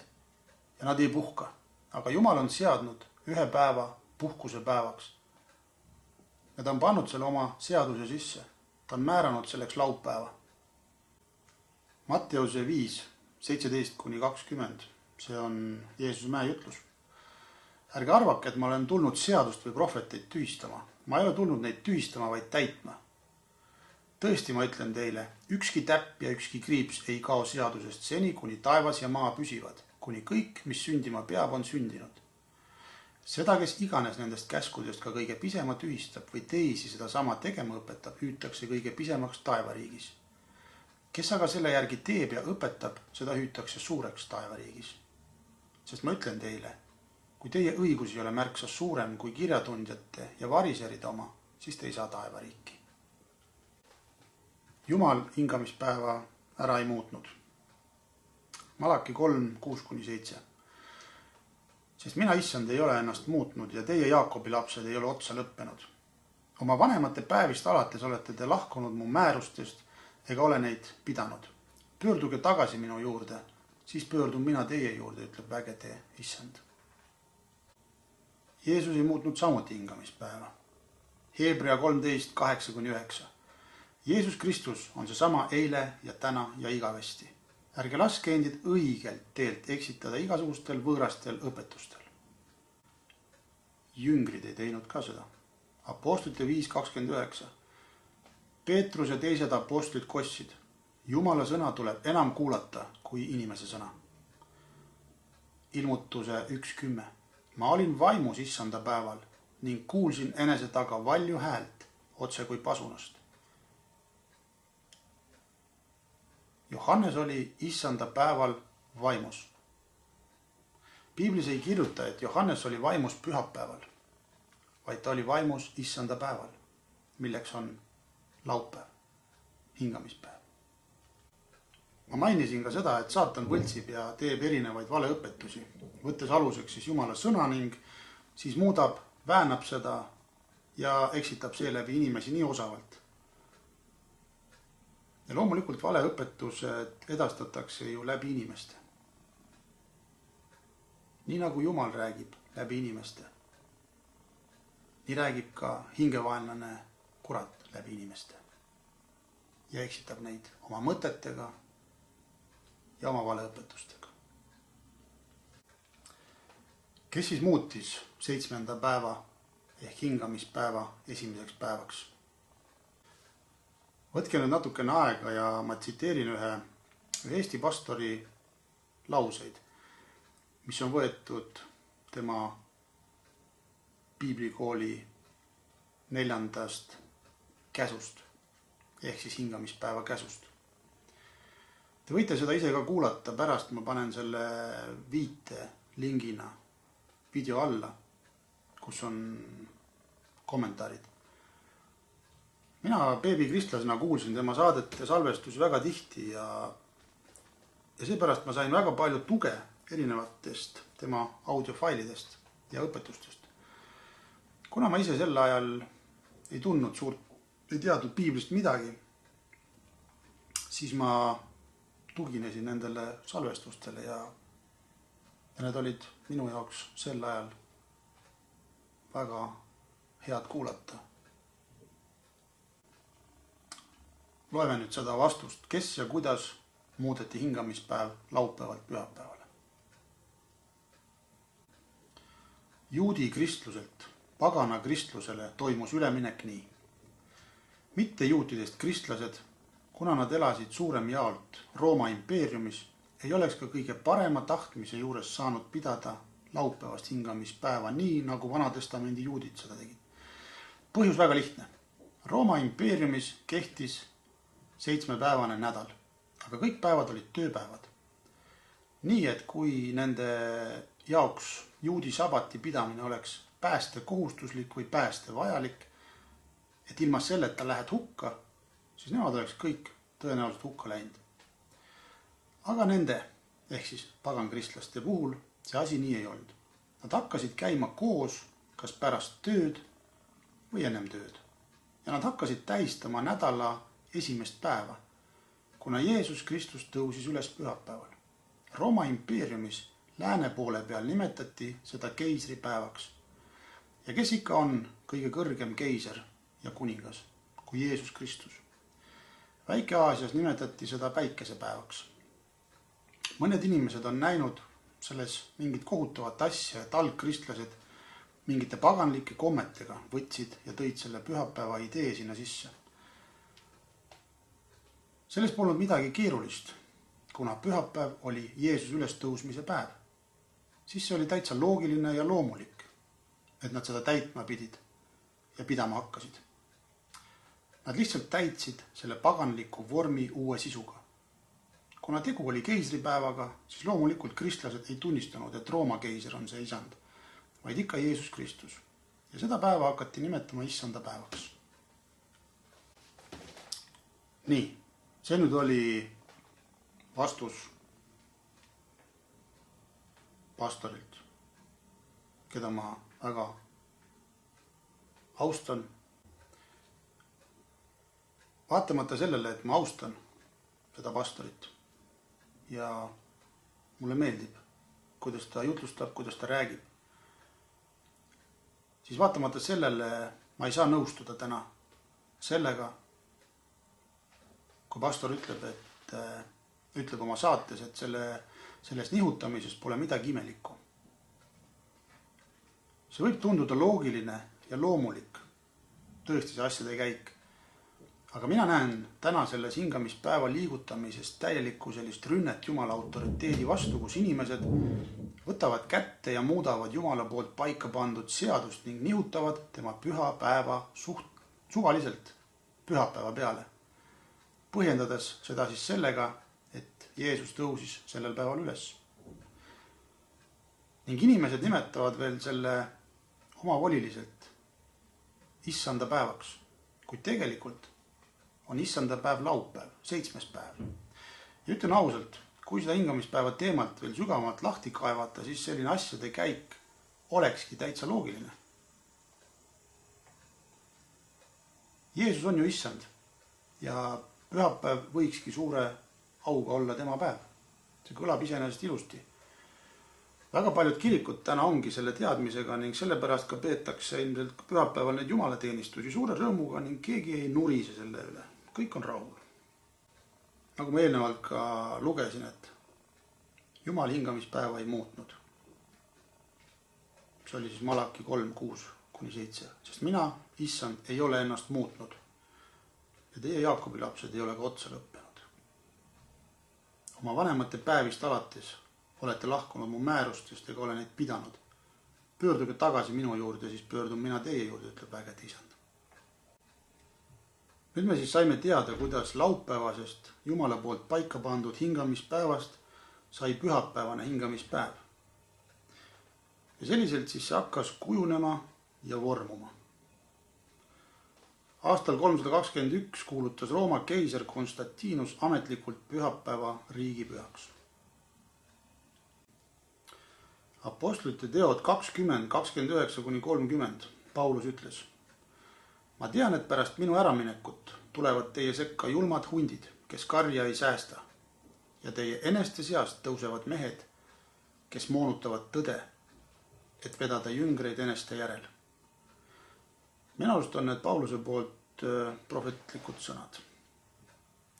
ja nad ei puhka. Aga Jumal on seadnud ühe päeva puhkuse päevaks. Ja ta on pannud selle oma seaduse sisse. Ta on määranud selleks laupäeva. Matteuse 5:17-20. See on Jeesuse mäejutlus. Ärge arvake, et ma olen tulnud seadust või prohveteid tühistama. Ma ei ole tulnud neid tühistama, vaid täitma. Tõesti, ma ütlen teile, ükski täpp ja ükski kriips ei kao seadusest seni, kuni taevas ja maa püsivad, kuni kõik, mis sündima peab, on sündinud. Seda, kes iganes nendest käskudest ka kõige pisema tühistab või teisi seda sama tegema õpetab, hüütakse kõige pisemaks taevariigis. Kes aga selle järgi teeb ja õpetab, seda hüütakse suureks taevariigis. Sest ma ütlen teile, kui teie õigus ei ole märksa suurem kui kirjatundjate ja variseride oma, siis te ei saa taevariiki. Jumal hingamispäeva ära ei muutnud. Malaki 3:6-7. Sest mina, issand, ei ole ennast muutnud ja teie Jaakobi lapsed ei ole otsa lõppenud. Oma vanemate päevist alates olete te lahkunud mu määrustest ega ole neid pidanud. Pöörduge tagasi minu juurde, siis pöördun mina teie juurde, ütleb vägede issand. Jeesus ei muutnud samuti hingamispäeva. Hebrea 13:8-9. Jeesus Kristus on seesama eile ja täna ja igavesti. Ärge laske endid õigelt teelt eksitada igasugustel võõrastel õpetustel. Jüngrid ei teinud ka seda. Apostlite 5:29. Peetrus ja teised apostlid kossid. Jumala sõna tuleb enam kuulata kui inimese sõna. Ilmutuse 1:10. Ma olin vaimus issanda päeval ning kuulsin enese taga valju häält otse kui pasunast. Johannes oli issanda päeval vaimus. Piiblis ei kirjuta, et Johannes oli vaimus pühapäeval, vaid ta oli vaimus issanda päeval, milleks on laupäev, hingamispäev. Ma mainisin ka seda, et saatan võltsib ja teeb erinevaid valeõpetusi, võttes aluseks siis Jumala sõna ning siis muudab, väänab seda ja eksitab seeläbi inimesi nii osavalt. Ja loomulikult valeõpetused edastatakse ju läbi inimeste. Nii nagu Jumal räägib läbi inimeste, nii räägib ka hingevaenlane kurat läbi inimeste ja eksitab neid oma mõtetega ja oma valeõpetustega. Kes siis muutis 7. päeva ehk hingamispäeva esimeseks päevaks? Võtke nüüd natukene aega ja ma tsiteerin ühe Eesti pastori lauseid, mis on võetud tema piiblikooli 4. käsust ehk siis hingamispäeva käsust. Te võite seda ise ka kuulata, pärast ma panen selle viite lingina video alla, kus on kommentaarid. Mina beebikristlasena kuulsin tema saadet ja salvestusi väga tihti ja seepärast ma sain väga palju tuge erinevatest tema audiofailidest ja õpetustest. Kuna ma ise sel ajal ei teadnud piiblist midagi, siis ma tuginesin nendele salvestustele ja need olid minu jaoks sel ajal väga head kuulata. Loeme nüüd seda vastust, kes ja kuidas muudeti hingamispäev laupäevalt pühapäevale. Juudi kristluselt pagana kristlusele toimus üleminek nii. Mitte juutidest kristlased, kuna nad elasid suurem jaolt Rooma impeeriumis, ei oleks ka kõige parema tahtmise juures saanud pidada laupäevast hingamispäeva nii, nagu Vanatestamendi juudid seda tegid. Põhjus väga lihtne. Rooma impeeriumis kehtis 7-päevane nädal, aga kõik päevad olid tööpäevad. Nii, et kui nende jaoks juudi sabati pidamine oleks pääste kohustuslik või pääste vajalik, et ilma selleta lähed hukka, siis nemad oleks kõik tõenäoliselt hukka läinud. Aga nende, ehk siis pagankristlaste puhul, see asi nii ei olnud. Nad hakkasid käima koos, kas pärast tööd või ennem tööd. Ja nad hakkasid tähistama nädala esimest päeva, kuna Jeesus Kristus tõusis üles pühapäeval. Rooma impeeriumis lääne poole peal nimetati seda keisripäevaks. Ja kes ikka on kõige kõrgem keiser ja kuningas kui Jeesus Kristus? Väike-Aasias nimetati seda päikesepäevaks. Mõned inimesed on näinud selles mingit kohutavat asja, et algkristlased mingite paganlike kommetega võtsid ja tõid selle pühapäeva idee sinna sisse. Selles polnud midagi keerulist, kuna pühapäev oli Jeesus ülestõusmise päev. Siis see oli täitsa loogiline ja loomulik, et nad seda täitma pidid ja pidama hakkasid. Nad lihtsalt täitsid selle paganliku vormi uue sisuga. Kuna tegu oli keisripäevaga, siis loomulikult kristlased ei tunnistanud, et Rooma keiser on see isand, vaid ikka Jeesus Kristus. Ja seda päeva hakati nimetama issanda päevaks. Nii, see nüüd oli vastus pastorilt, keda ma väga austan. Vaatamata sellele, et ma austan seda pastorit ja mulle meeldib, kuidas ta jutlustab, kuidas ta räägib, siis vaatamata sellele ma ei saa nõustuda täna sellega, kui pastor ütleb oma saates, et selles nihutamises pole midagi imelikku. See võib tunduda loogiline ja loomulik, tõesti see asjade käik. Aga mina näen täna selles hingamispäeva liigutamisest täielikku sellist rünnet Jumala autoriteedi vastu, kus inimesed võtavad kätte ja muudavad Jumala poolt paika pandud seadust ning nihutavad tema pühapäeva suvaliselt pühapäeva peale. Põhjendades seda siis sellega, et Jeesus tõusis sellel päeval üles. Ning inimesed nimetavad veel selle omavoliliselt issanda päevaks, kuid tegelikult on issanda päev laupäev, 7. päev. Ja ütlen ausalt, kui seda hingamispäeva teemalt veel sügavamalt lahti kaevata, siis selline asjade käik olekski täitsa loogiline. Jeesus on ju issand ja pühapäev võikski suure auga olla tema päev. See kõlab iseenesest ilusti. Väga paljud kirikud täna ongi selle teadmisega ning sellepärast ka peetakse ilmselt pühapäeval neid jumalateenistusi suure rõõmuga ning keegi ei nurise selle üle. Kõik on rahul. Nagu ma eelnevalt ka lugesin, et Jumal hingamispäeva ei muutnud. See oli siis Malaki 3:6-7. Sest mina, issand, ei ole ennast muutnud. Ja teie Jaakobi lapsed ei ole ka otsa lõppenud. Oma vanemate päevist alates olete lahkunud mu määrustest ega ole neid pidanud. Pöörduge tagasi minu juurde, siis pöördun mina teie juurde, ütleb vägede isand. Nüüd me siis saime teada, kuidas laupäevasest Jumala poolt paika pandud hingamispäevast sai pühapäevane hingamispäev. Ja selliselt siis see hakkas kujunema ja vormuma. Aastal 321 kuulutas Rooma keiser Konstantinus ametlikult pühapäeva riigipühaks. Apostlite teod 20, 29-30 Paulus ütles: Ma tean, et pärast minu äraminekut tulevad teie sekka julmad hundid, kes karja ei säästa, ja teie eneste seast tõusevad mehed, kes moonutavad tõde, et vedada jüngreid eneste järel. Minu arust on need Pauluse poolt prohvetlikud sõnad.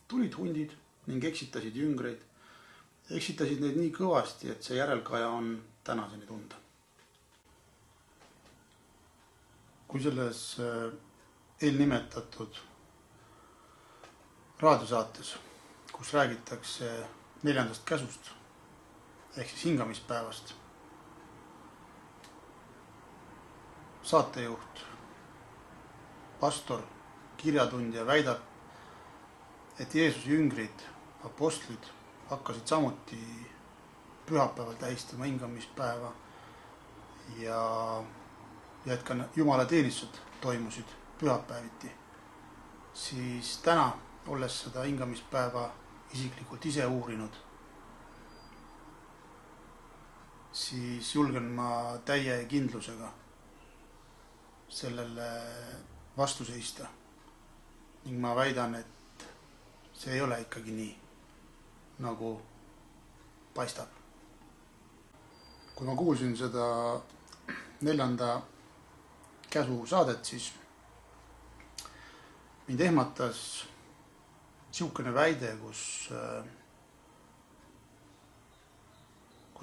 Tulid hundid ning eksitasid jüngreid. Eksitasid neid nii kõvasti, et see järelkaja on tänaseni tunda. Kui selles eelnimetatud raadiosaates, kus räägitakse 4. käsust ehk siis hingamispäevast, saatejuht, pastor, kirjatundja väidab, et Jeesuse jüngrid, apostlid hakkasid samuti pühapäeval tähistama hingamispäeva ja et ka Jumala teenistused toimusid pühapäeviti, siis täna, olles seda hingamispäeva isiklikult ise uurinud, siis julgen ma täie kindlusega sellele vastu seista. Ning ma väidan, et see ei ole ikkagi nii, nagu paistab. Kui ma kuulsin seda 4. käsu saadet, siis mind ehmatas siukene väide, kus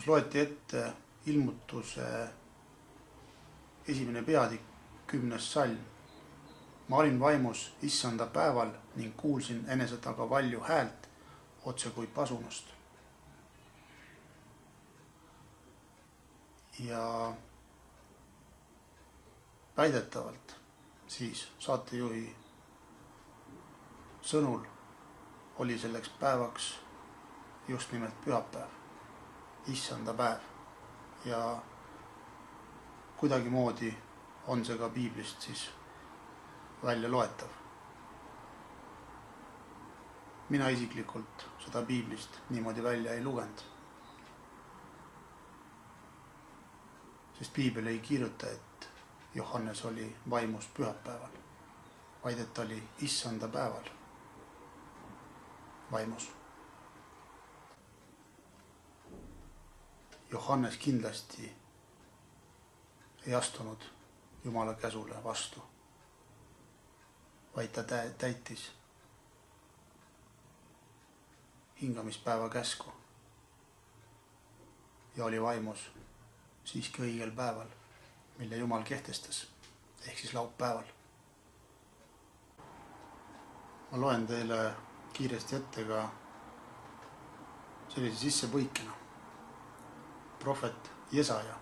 loeti ette ilmutuse 1. peatükk 10. salm. Ma olin vaimus issanda päeval ning kuulsin enese taga valju häält otse kui pasunust. Ja väidetavalt siis saatejuhi sõnul oli selleks päevaks just nimelt pühapäev, issanda päev. Ja kuidagimoodi on see ka piiblist siis välja loetav. Mina isiklikult seda piiblist niimoodi välja ei lugenud. Sest piibel ei kirjuta, et Johannes oli vaimus pühapäeval, vaid et ta oli issanda päeval vaimus. Johannes kindlasti ei astunud Jumala käsule vastu, vaid ta täitis hingamispäeva käsku ja oli vaimus siiski õigel päeval, mille Jumal kehtestas, ehk siis laupäeval. Ma loen teile kiiresti ette ka sellise sissepõikena. Prohvet Jesaja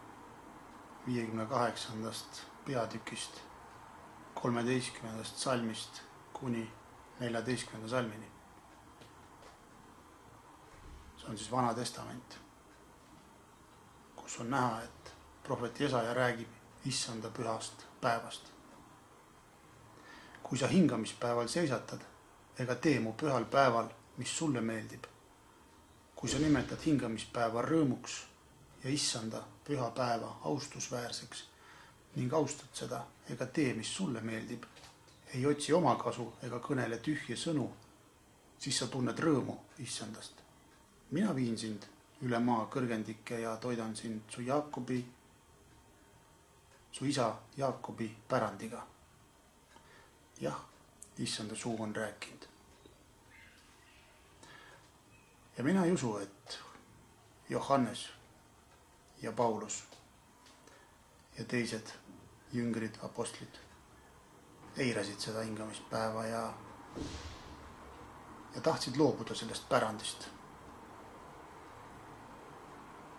58. peatükist 13. salmist kuni 14. salmini. See on siis Vana Testament, kus on näha, et prohvet Jesaja räägib issanda pühast päevast. Kui sa hingamispäeval seisatad, ega tee mu pühal päeval, mis sulle meeldib. Kui sa nimetad hingamispäeva rõõmuks ja issanda püha päeva austusväärseks ning austad seda, ega tee, mis sulle meeldib, ei otsi omakasu ega kõnele tühje sõnu, siis sa tunned rõõmu issandast. mina viin sind üle maa kõrgendike ja toidan sind su isa Jaakobi pärandiga. jah, issanda suu on rääkinud. ja mina ei usu, et Johannes ja Paulus ja teised jüngrid, apostlid eirasid seda hingamispäeva ja tahtsid loobuda sellest pärandist,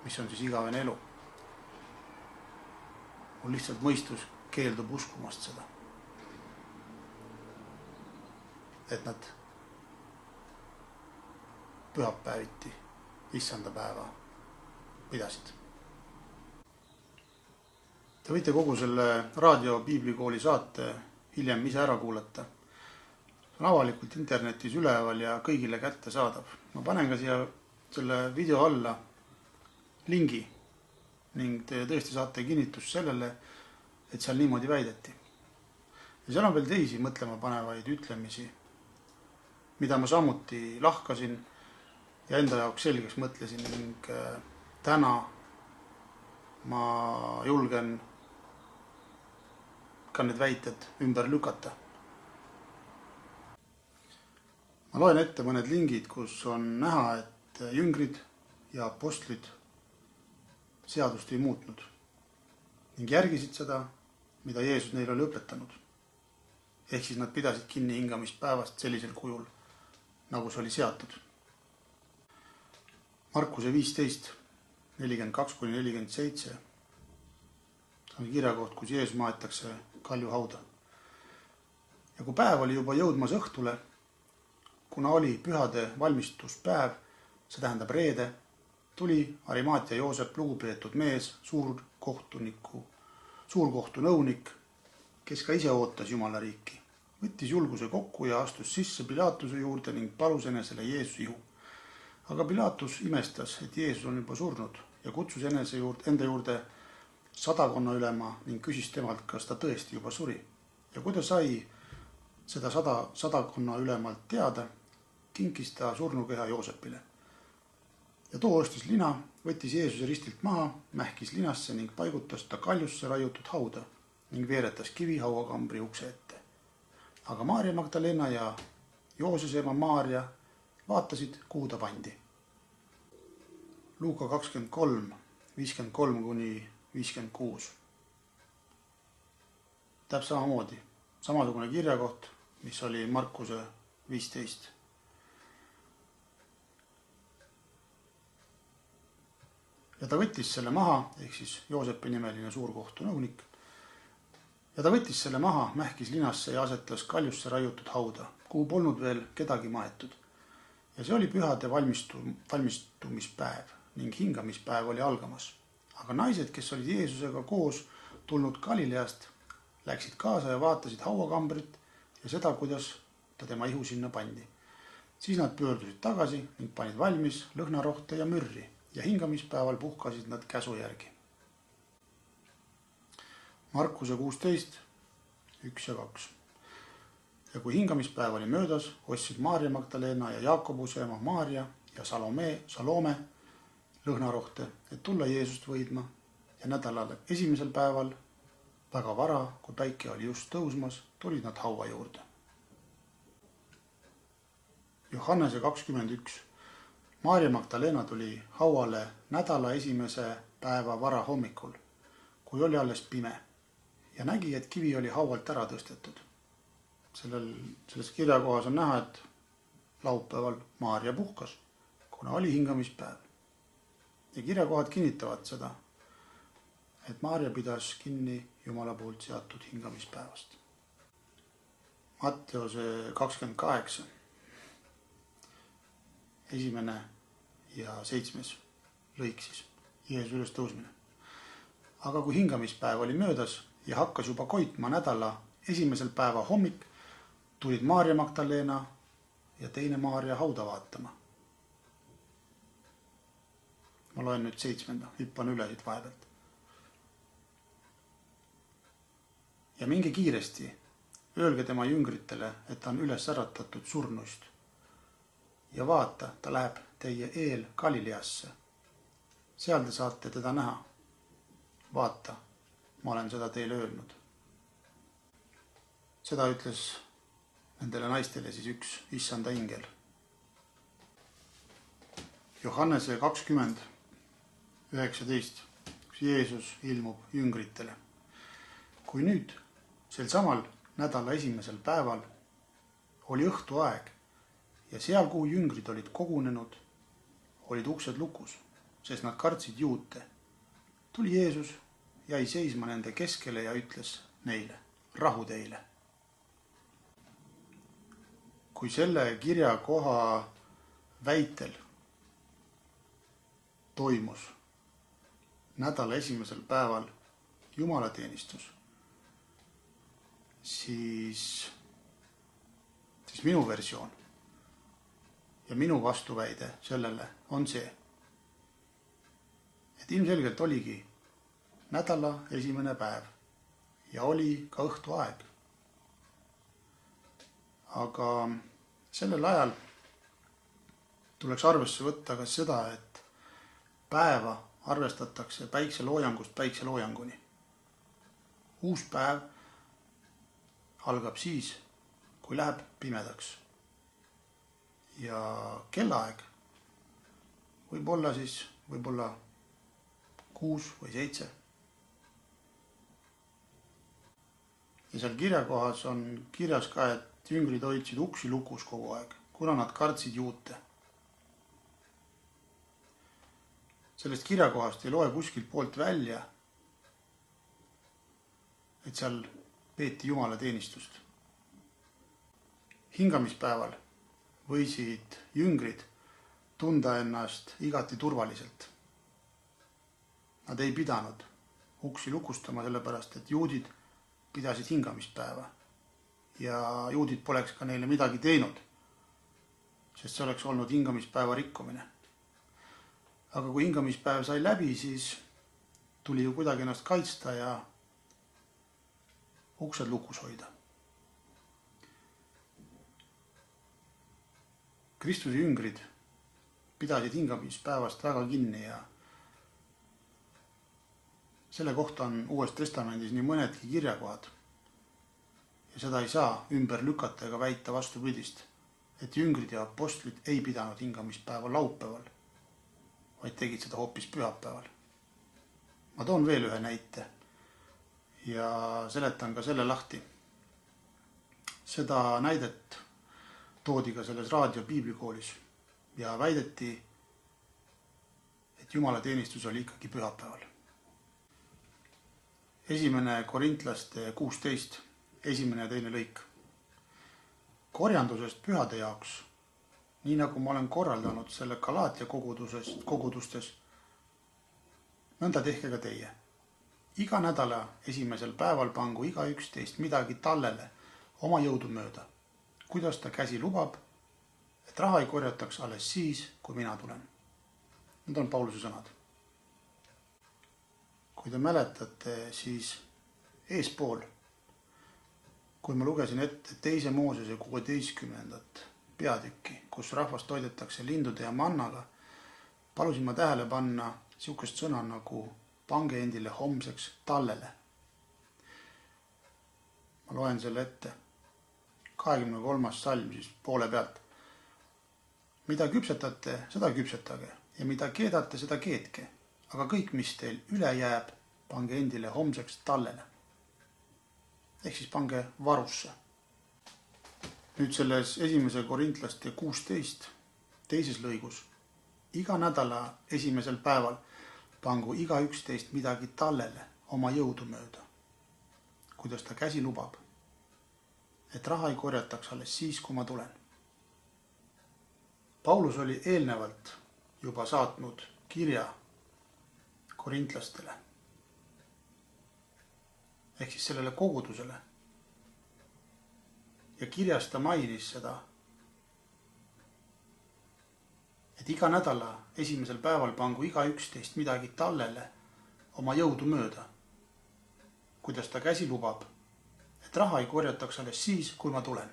mis on siis igavene elu. mul lihtsalt mõistus keeldub uskumast seda, et nad pühapäeviti issandapäeva pidasid. Te võite kogu selle raadio piiblikooli saate hiljem ise ära kuulata. See on avalikult internetis üleval ja kõigile kättesaadav. Ma panen ka siia selle video alla lingi ning te tõesti saate kinnitust sellele, et seal niimoodi väideti. Ja seal on veel teisi mõtlema panevaid ütlemisi, mida ma samuti lahkasin ja enda jaoks selgeks mõtlesin ning täna ma julgen ka need väited ümber lükata. Ma loen ette mõned lingid, kus on näha, et jüngrid ja apostlid seadust ei muutnud ning järgisid seda, mida Jeesus neile oli õpetanud. Ehk siis nad pidasid kinni hingamispäevast sellisel kujul, nagu see oli seatud. Markuse 15, 42-47 on kirjakoht, kus Jeesus maetakse kaljuhauda. Ja kui päev oli juba jõudmas õhtule, kuna oli pühade valmistuspäev, see tähendab reede, tuli Arimaatia Joosep, lugupeetud mees, suurkohtu nõunik, kes ka ise ootas Jumala riiki. Võttis julguse kokku ja astus sisse Pilaatuse juurde ning palus enesele Jeesuse ihu. Aga Pilaatus imestas, et Jeesus on juba surnud ja kutsus enda juurde sadakonna ülema ning küsis temalt, kas ta tõesti juba suri. Ja kui ta sai seda sadakonna ülemalt teada, kinkis ta surnukeha Joosepile. Ja too ostis lina, võttis Jeesuse ristilt maha, mähkis linasse ning paigutas ta kaljusse raiutud hauda ning veeretas kivi hauakambri ukse ette. Aga Maarja Magdalena ja Joosese ema Maarja vaatasid, kuhu ta pandi. Luuka 23, 53-56. Täpselt samamoodi, samasugune kirjakoht, mis oli Markuse 15. Ja ta võttis selle maha, ehk siis Joosepi nimeline suurkohtu nõunik, ja ta võttis selle maha, mähkis linasse ja asetas kaljusse raiutud hauda, kuhu polnud veel kedagi maetud. Ja see oli pühade valmistumispäev ning hingamispäev oli algamas. Aga naised, kes olid Jeesusega koos tulnud Galileast, läksid kaasa ja vaatasid hauakambrit ja seda, kuidas ta tema ihu sinna pandi. Siis nad pöördusid tagasi ning panid valmis lõhnarohte ja mürri ja hingamispäeval puhkasid nad käsu järgi. Markuse 16, 1 ja 2. Ja kui hingamispäev oli möödas, ostsid Maarja Magdalena ja Jaakobuse ema Maarja ja Salome lõhnarohte, et tulla Jeesust võidma ja nädalal esimesel päeval väga vara, kui päike oli just tõusmas, tulid nad haua juurde. Johannese 21. Maarja Magdalena tuli hauale nädala esimese päeva vara hommikul, kui oli alles pime ja nägi, et kivi oli haualt ära tõstetud. Selles kirjakohas on näha, et laupäeval Maarja puhkas, kuna oli hingamispäev. Ja kirjakohad kinnitavad seda, et Maarja pidas kinni Jumala poolt seatud hingamispäevast. Matteuse 28, 1. ja 7. lõik siis, Jeesuse ülestõusmine. Aga kui hingamispäev oli möödas ja hakkas juba koitma nädala esimesel päeva hommik, tulid Maarja Magdalena ja teine Maarja hauda vaatama. Ma loen nüüd 7. hüppan üle siit vahepealt. Ja minge kiiresti öelge tema jüngritele, et ta on üles äratatud surnuist. Ja vaata, ta läheb teie eel Galileasse. Seal te saate teda näha. Vaata, ma olen seda teile öelnud. Seda ütles nendele naistele siis üks issanda ingel. Johannese 20:19, kus Jeesus ilmub jüngritele. Kui nüüd, sel samal nädala esimesel päeval, oli õhtuaeg ja seal, kuhu jüngrid olid kogunenud, olid uksed lukus, sest nad kartsid juute. Tuli Jeesus, jäi seisma nende keskele ja ütles neile, rahu teile. Kui selle kirjakoha väitel toimus nädala esimesel päeval jumalateenistus, siis minu versioon ja minu vastuväide sellele on see, et ilmselgelt oligi nädala esimene päev ja oli ka õhtuaeg. Aga sellel ajal tuleks arvesse võtta ka seda, et päeva arvestatakse päikseloojangust päikseloojanguni. Uus päev algab siis, kui läheb pimedaks. Ja kellaaeg võib olla 6 või 7. Ja seal kirjakohas on kirjas ka, et jüngrid hoidsid uksi lukus kogu aeg, kuna nad kartsid juute. Sellest kirjakohast ei loe kuskilt poolt välja, et seal peeti jumalateenistust. Hingamispäeval võisid jüngrid tunda ennast igati turvaliselt. Nad ei pidanud uksi lukustama, sellepärast et juudid pidasid hingamispäeva ja juudid poleks ka neile midagi teinud, sest see oleks olnud hingamispäeva rikkumine. Aga kui hingamispäev sai läbi, siis tuli ju kuidagi ennast kaitsta ja uksed lukus hoida. Kristuse jüngrid pidasid hingamispäevast väga kinni ja selle kohta on Uues Testamendis nii mõnedki kirjakohad. Ja seda ei saa ümber lükata ega väita vastupidist, et jüngrid ja apostlid ei pidanud hingamispäeva laupäeval, vaid tegid seda hoopis pühapäeval. Ma toon veel ühe näite ja seletan ka selle lahti. Seda näidet toodi ka selles raadio piiblikoolis ja väideti, et jumalateenistus oli ikkagi pühapäeval. 1. Korintlaste 16, 1. ja 2. lõik. Korjandusest pühade jaoks, nii nagu ma olen korraldanud selle Galaatia kogudustes, nõnda tehke ka teie. Iga nädala esimesel päeval pangu igaüks teist midagi tallele oma jõudu mööda, kuidas ta käsi lubab, et raha ei korjataks alles siis, kui mina tulen. Need on Pauluse sõnad. Kui te mäletate, siis eespool, kui ma lugesin ette 2. Moosese 16. peatükki, kus rahvast toidetakse lindude ja mannaga, palusin ma tähele panna sihukest sõna nagu pange endile homseks tallele. Ma loen selle ette. 23. salm siis poole pealt. Mida küpsetate, seda küpsetage ja mida keedate, seda keetke. Aga kõik, mis teil üle jääb, pange endile homseks tallele. Ehk siis pange varusse. Nüüd selles 1. Korintlaste 16, 2. lõigus. Iga nädala esimesel päeval pangu igaüks teist midagi tallele oma jõudu mööda, kuidas ta käsi lubab, et raha ei korjataks alles siis, kui ma tulen. Paulus oli eelnevalt juba saatnud kirja korintlastele ehk siis sellele kogudusele ja kirjas ta mainis seda, et iga nädala esimesel päeval pangu igaüks teist midagi tallele oma jõudu mööda, kuidas ta käsi lubab, et raha ei korjataks alles siis, kui ma tulen.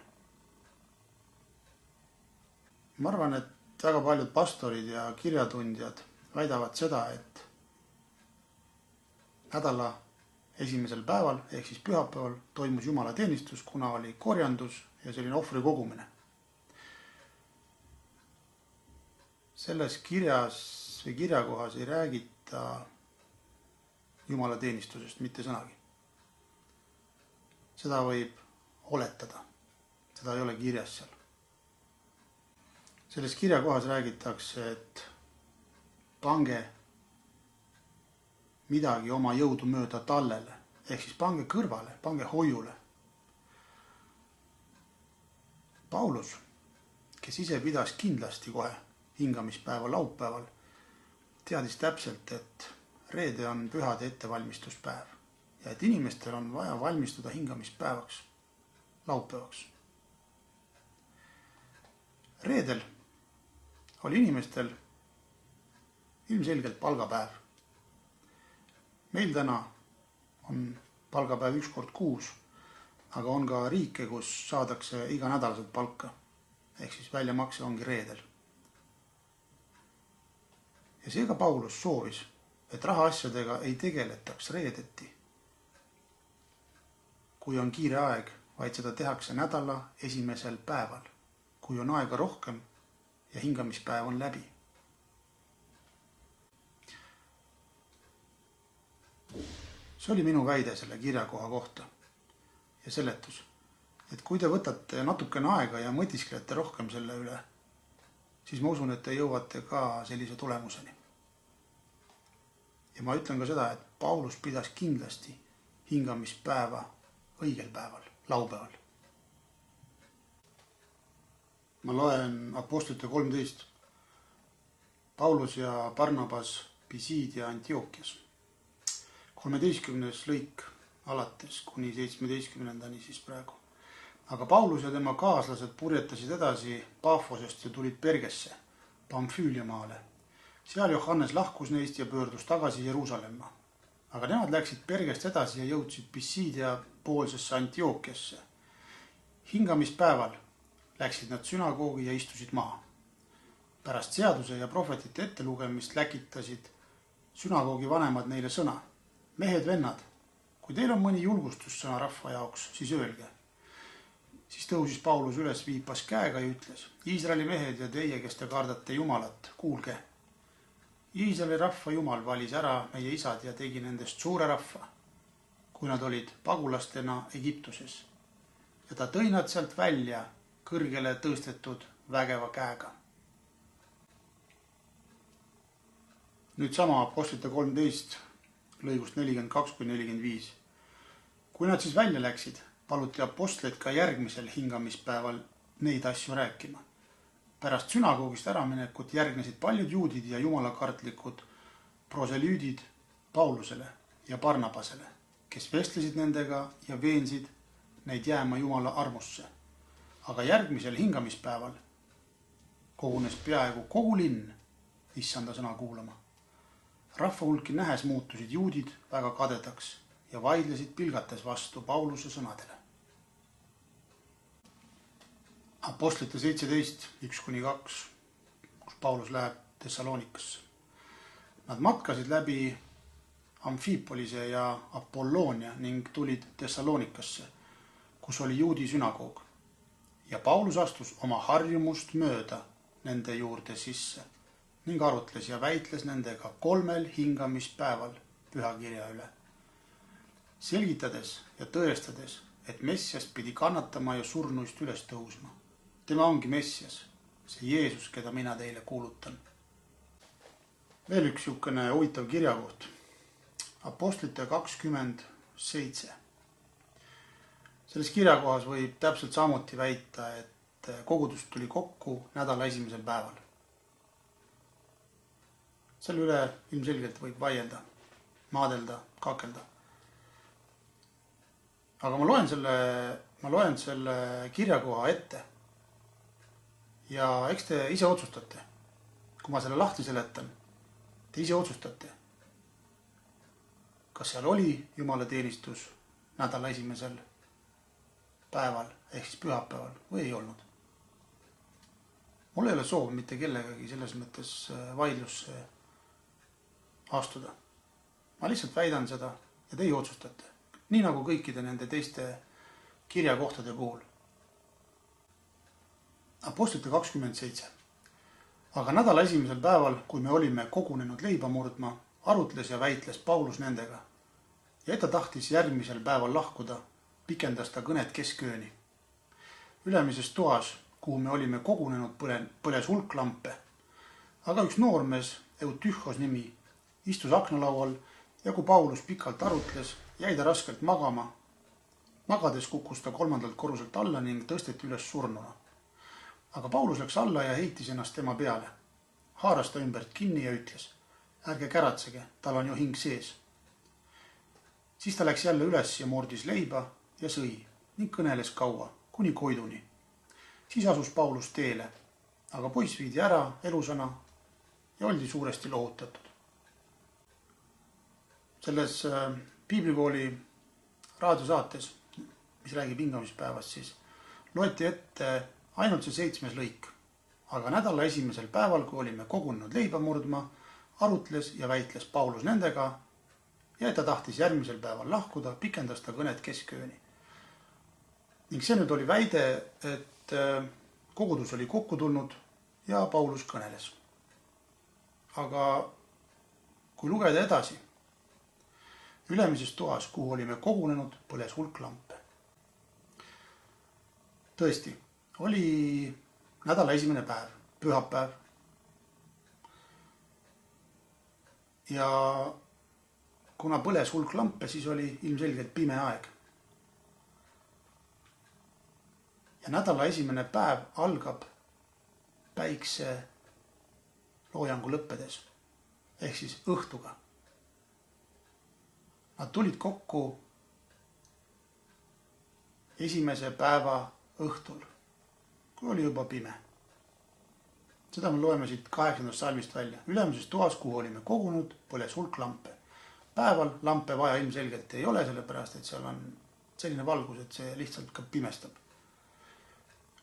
Ma arvan, et väga paljud pastorid ja kirjatundjad väidavad seda, et nädala esimesel päeval ehk siis pühapäeval toimus jumalateenistus, kuna oli korjandus ja selline ohvri kogumine. Selles kirjas või kirjakohas ei räägita jumalateenistusest mitte sõnagi. Seda võib oletada. Seda ei ole kirjas seal. Selles kirjakohas räägitakse, et pange midagi oma jõudu mööda tallele, ehk siis pange kõrvale, pange hoiule. Paulus, kes ise pidas kindlasti kohe hingamispäeva laupäeval, teadis täpselt, et reede on pühade ettevalmistuspäev ja et inimestel on vaja valmistuda hingamispäevaks, laupäevaks. Reedel oli inimestel ilmselgelt palgapäev. Meil täna on palgapäev üks kord kuus, aga on ka riike, kus saadakse iganädalaselt palka, ehk siis väljamakse ongi reedel. Ja seega Paulus soovis, et rahaasjadega ei tegeletaks reedeti, kui on kiire aeg, vaid seda tehakse nädala esimesel päeval, kui on aega rohkem ja hingamispäev on läbi. See oli minu väide selle kirjakoha kohta ja seletus, et kui te võtate natukene aega ja mõtisklete rohkem selle üle, siis ma usun, et te jõuate ka sellise tulemuseni. Ja ma ütlen ka seda, et Paulus pidas kindlasti hingamispäeva õigel päeval, laupäeval. Ma loen Apostlite 13. Paulus ja Barnabas Pisidia Antiokias. 13. lõik alates kuni 17. siis praegu. Aga Paulus ja tema kaaslased purjetasid edasi Pafosest ja tulid Pergesse, Pamfüülia maale. Seal Johannes lahkus neist ja pöördus tagasi Jeruusalemma. Aga nemad läksid Pergest edasi ja jõudsid Pisidia poolsesse Antiokiasse. Hingamispäeval läksid nad sünagoogi ja istusid maha. Pärast seaduse ja prohvetite ettelugemist läkitasid sünagoogi vanemad neile sõna. Mehed, vennad, kui teil on mõni julgustussõna rahva jaoks, siis öelge. Siis tõusis Paulus üles, viipas käega ja ütles, Iisraeli mehed ja teie, kes te kardate Jumalat, kuulge. Iisraeli rahva Jumal valis ära meie isad ja tegi nendest suure rahva, kui nad olid pagulastena Egiptuses. Ja ta tõi nad sealt välja kõrgele tõstetud vägeva käega. Nüüd sama Apostlite 13. lõigust 42-45. Kui nad siis välja läksid, paluti apostleid ka järgmisel hingamispäeval neid asju rääkima. Pärast sünagoogist äraminekut järgnesid paljud juudid ja jumalakartlikud proselüüdid Paulusele ja Barnabasele, kes vestlesid nendega ja veensid neid jääma Jumala armusse. Aga järgmisel hingamispäeval kogunes peaaegu kogu linn issanda sõna kuulama. Rahva hulki nähes muutusid juudid väga kadedaks ja vaidlesid pilgates vastu Pauluse sõnadele. Apostlite 17, 1-2, kus Paulus läheb Thessalonikasse. Nad matkasid läbi Amfipolise ja Apolloonia ning tulid Thessalonikasse, kus oli juudi sünagoog. Ja Paulus astus oma harjumust mööda nende juurde sisse ning arutles ja väitles nendega 3 hingamispäeval pühakirja üle. Selgitades ja tõestades, et Messias pidi kannatama ja surnuist üles tõusma. Tema ongi Messias, see Jeesus, keda mina teile kuulutan. Veel üks niisugune huvitav kirjakoht. Apostlite 27. Selles kirjakohas võib täpselt samuti väita, et kogudus tuli kokku nädala esimesel päeval. Selle üle ilmselgelt võib vaielda, maadelda, kakelda. Aga ma loen selle kirjakoha ette ja eks te ise otsustate. Kui ma selle lahti seletan, te ise otsustate, kas seal oli jumalateenistus nädala esimesel päeval ehk siis pühapäeval või ei olnud. Mul ei ole soov mitte kellegagi selles mõttes vaidlusse astuda. Ma lihtsalt väidan seda ja teie otsustate. Nii nagu kõikide nende teiste kirjakohtade puhul. Apostlite 27. Aga nädala esimesel päeval, kui me olime kogunenud leiba murdma, arutles ja väitles Paulus nendega. Ja ta tahtis järgmisel päeval lahkuda, pikendas ta kõnet keskööni. Ülemises toas, kuhu me olime kogunenud, põles hulk lampe. Aga üks noormees, Eutühos nimi, istus aknalaual ja kui Paulus pikalt arutles, jäi ta raskelt magama. Magades kukkus ta 3. korruselt alla ning tõsteti üles surnuna. Aga Paulus läks alla ja heitis ennast tema peale. Haaras ta ümbert kinni ja ütles, ärge käratsege, tal on ju hing sees. Siis ta läks jälle üles ja murdis leiba ja sõi ning kõneles kaua, kuni koiduni. Siis asus Paulus teele, aga poiss viidi ära elusana ja oldi suuresti lohutatud. Selles Piiblikooli raadiosaates, mis räägib hingamispäevast, siis loeti ette ainult see 7. lõik. Aga nädala esimesel päeval, kui olime kogunenud leiba murdma, arutles ja väitles Paulus nendega ja ta tahtis järgmisel päeval lahkuda, pikendas ta kõnet keskööni. Ning see nüüd oli väide, et kogudus oli kokku tulnud ja Paulus kõneles. Aga kui lugeda edasi, ülemises toas, kuhu olime kogunenud, põles hulk lampe. Tõesti, oli nädala esimene päev, pühapäev. Ja kuna põles hulk lampe, siis oli ilmselgelt pime aeg. Ja nädala esimene päev algab päikse loojangu lõppedes, ehk siis õhtuga. Nad tulid kokku esimese päeva õhtul, kui oli juba pime. Seda me loeme siit 8. salmist välja. Ülemises toas, kuhu olime kogunud, põles hulk lampe. Päeval lampe vaja ilmselgelt ei ole, sellepärast et seal on selline valgus, et see lihtsalt ka pimestab.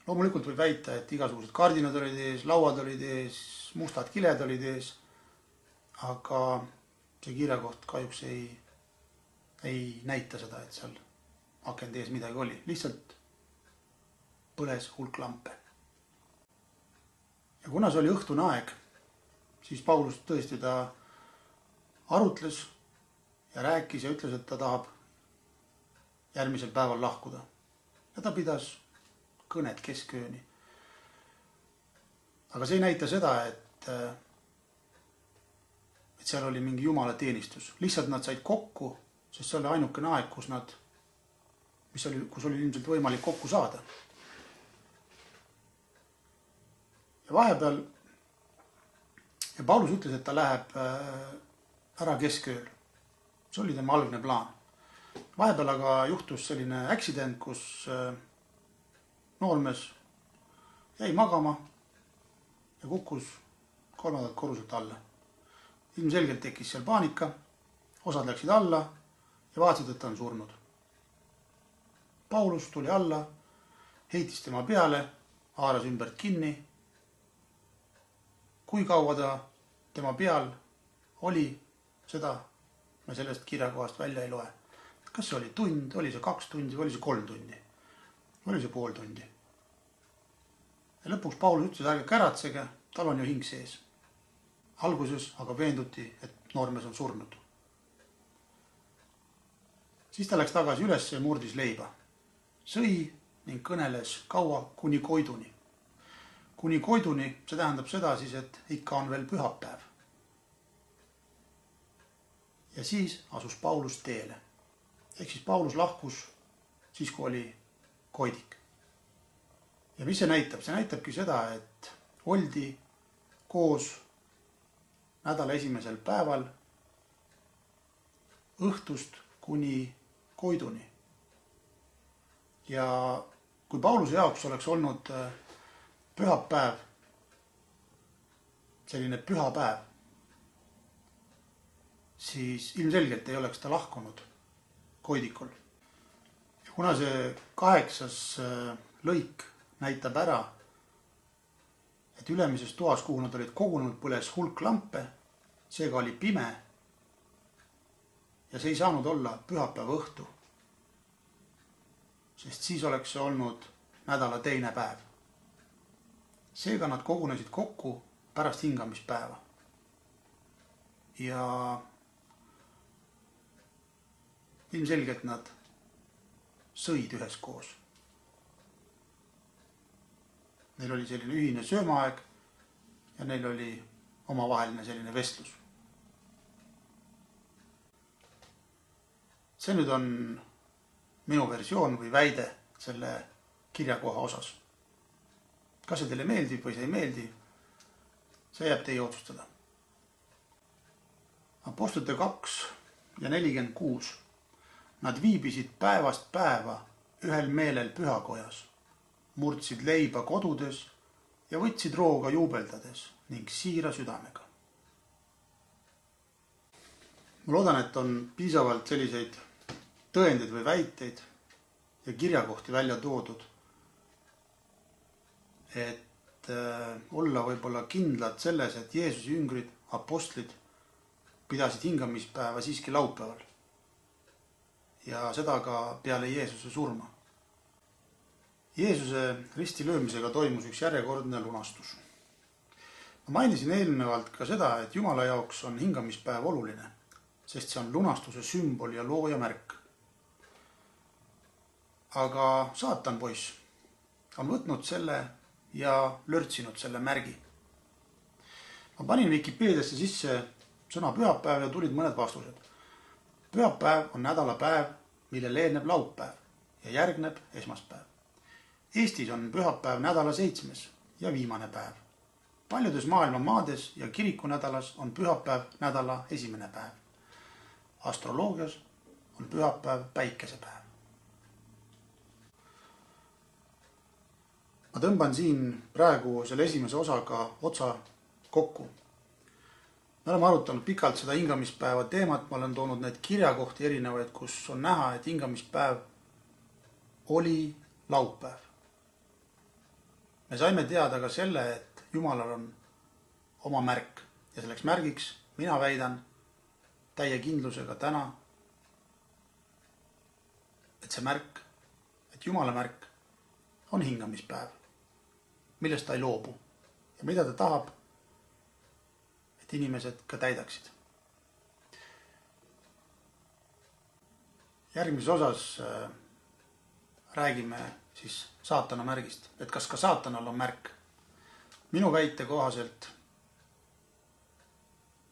Loomulikult võib väita, et igasugused kardinad olid ees, lauad olid ees, mustad kiled olid ees, aga see kirjakoht kahjuks ei näita seda, et seal akende ees midagi oli. Lihtsalt põles hulk lampe. Ja kuna see oli õhtune aeg, siis Paulus tõesti ta arutles ja rääkis ja ütles, et ta tahab järgmisel päeval lahkuda. Ja ta pidas kõnet keskööni. Aga see ei näita seda, et seal oli mingi jumala teenistus. Lihtsalt nad said kokku, sest see oli ainukene aeg, kus oli ilmselt võimalik kokku saada. Ja vahepeal, ja Paulus ütles, et ta läheb ära keskööl. See oli tema algne plaan. Vahepeal aga juhtus selline accident, kus noormees jäi magama ja kukkus 3. korruselt alla. Ilmselgelt tekkis seal paanika, osad läksid alla ja vaatasid, et ta on surnud. Paulus tuli alla, heitis tema peale, haaras ümbert kinni. Kui kaua ta tema peal oli, seda me sellest kirjakohast välja ei loe. Kas see oli tund, oli see 2 tundi või oli see 3 tundi? Oli see pool tundi. Ja lõpuks Paulus ütles, ärge käratsege, tal on ju hing sees. Alguses aga veenduti, et noormees on surnud. Siis ta läks tagasi üles ja murdis leiba. Sõi ning kõneles kaua kuni koiduni. Kuni koiduni, see tähendab seda siis, et ikka on veel pühapäev. Ja siis asus Paulus teele. Ehk siis Paulus lahkus siis, kui oli koidik. Ja mis see näitab? See näitabki seda, et oldi koos nädala esimesel päeval õhtust kuni koiduni. Ja kui Pauluse jaoks oleks olnud pühapäev, selline püha päev, siis ilmselgelt ei oleks ta lahkunud koidikul. kuna see 8. lõik näitab ära, et ülemises toas, kuhu nad olid kogunenud, põles hulk lampe, seega oli pime ja see ei saanud olla pühapäeva õhtu, sest siis oleks see olnud nädala teine päev. Seega nad kogunesid kokku pärast hingamispäeva ja ilmselgelt nad sõid üheskoos. Neil oli selline ühine söömaaeg ja neil oli omavaheline selline vestlus. See nüüd on minu versioon või väide selle kirjakoha osas. Kas see teile meeldib või see ei meeldi, see jääb teie otsustada. Apostlite 2 ja 46. Nad viibisid päevast päeva ühel meelel pühakojas, murdsid leiba kodudes ja võtsid rooga juubeldades ning siira südamega. Ma loodan, et on piisavalt selliseid tõendeid või väiteid ja kirjakohti välja toodud, et olla võib-olla kindlad selles, et Jeesuse jüngrid, apostlid pidasid hingamispäeva siiski laupäeval ja seda ka peale Jeesuse surma. Jeesuse ristilöömisega toimus üks järjekordne lunastus. Ma mainisin eelnevalt ka seda, et Jumala jaoks on hingamispäev oluline, sest see on lunastuse sümbol ja looja märk. Aga saatan poiss on võtnud selle ja lörtsinud selle märgi. Ma panin Vikipeediasse sisse sõna pühapäev ja tulid mõned vastused. Pühapäev on nädalapäev, millele eelneb laupäev ja järgneb esmaspäev. Eestis on pühapäev nädala 7. ja viimane päev. Paljudes maailma maades ja kirikunädalas on pühapäev nädala 1. päev. Astroloogias on pühapäev päikesepäev. Ma tõmban siin praegu selle esimese osaga otsa kokku. Me oleme arutanud pikalt seda hingamispäeva teemat, ma olen toonud need kirjakohti erinevaid, kus on näha, et hingamispäev oli laupäev. Me saime teada ka selle, et Jumalal on oma märk ja selleks märgiks mina väidan täie kindlusega täna, et see märk, et Jumala märk on hingamispäev, millest ta ei loobu ja mida ta tahab, et inimesed ka täidaksid. Järgmises osas räägime siis saatana märgist, et kas ka saatanal on märk. Minu väite kohaselt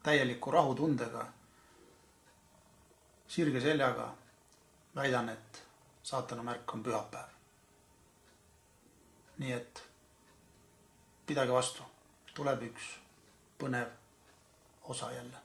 täieliku rahutundega, sirge seljaga väidan, et saatana märk on pühapäev. Nii et pidage vastu, tuleb üks põnev osa jälle.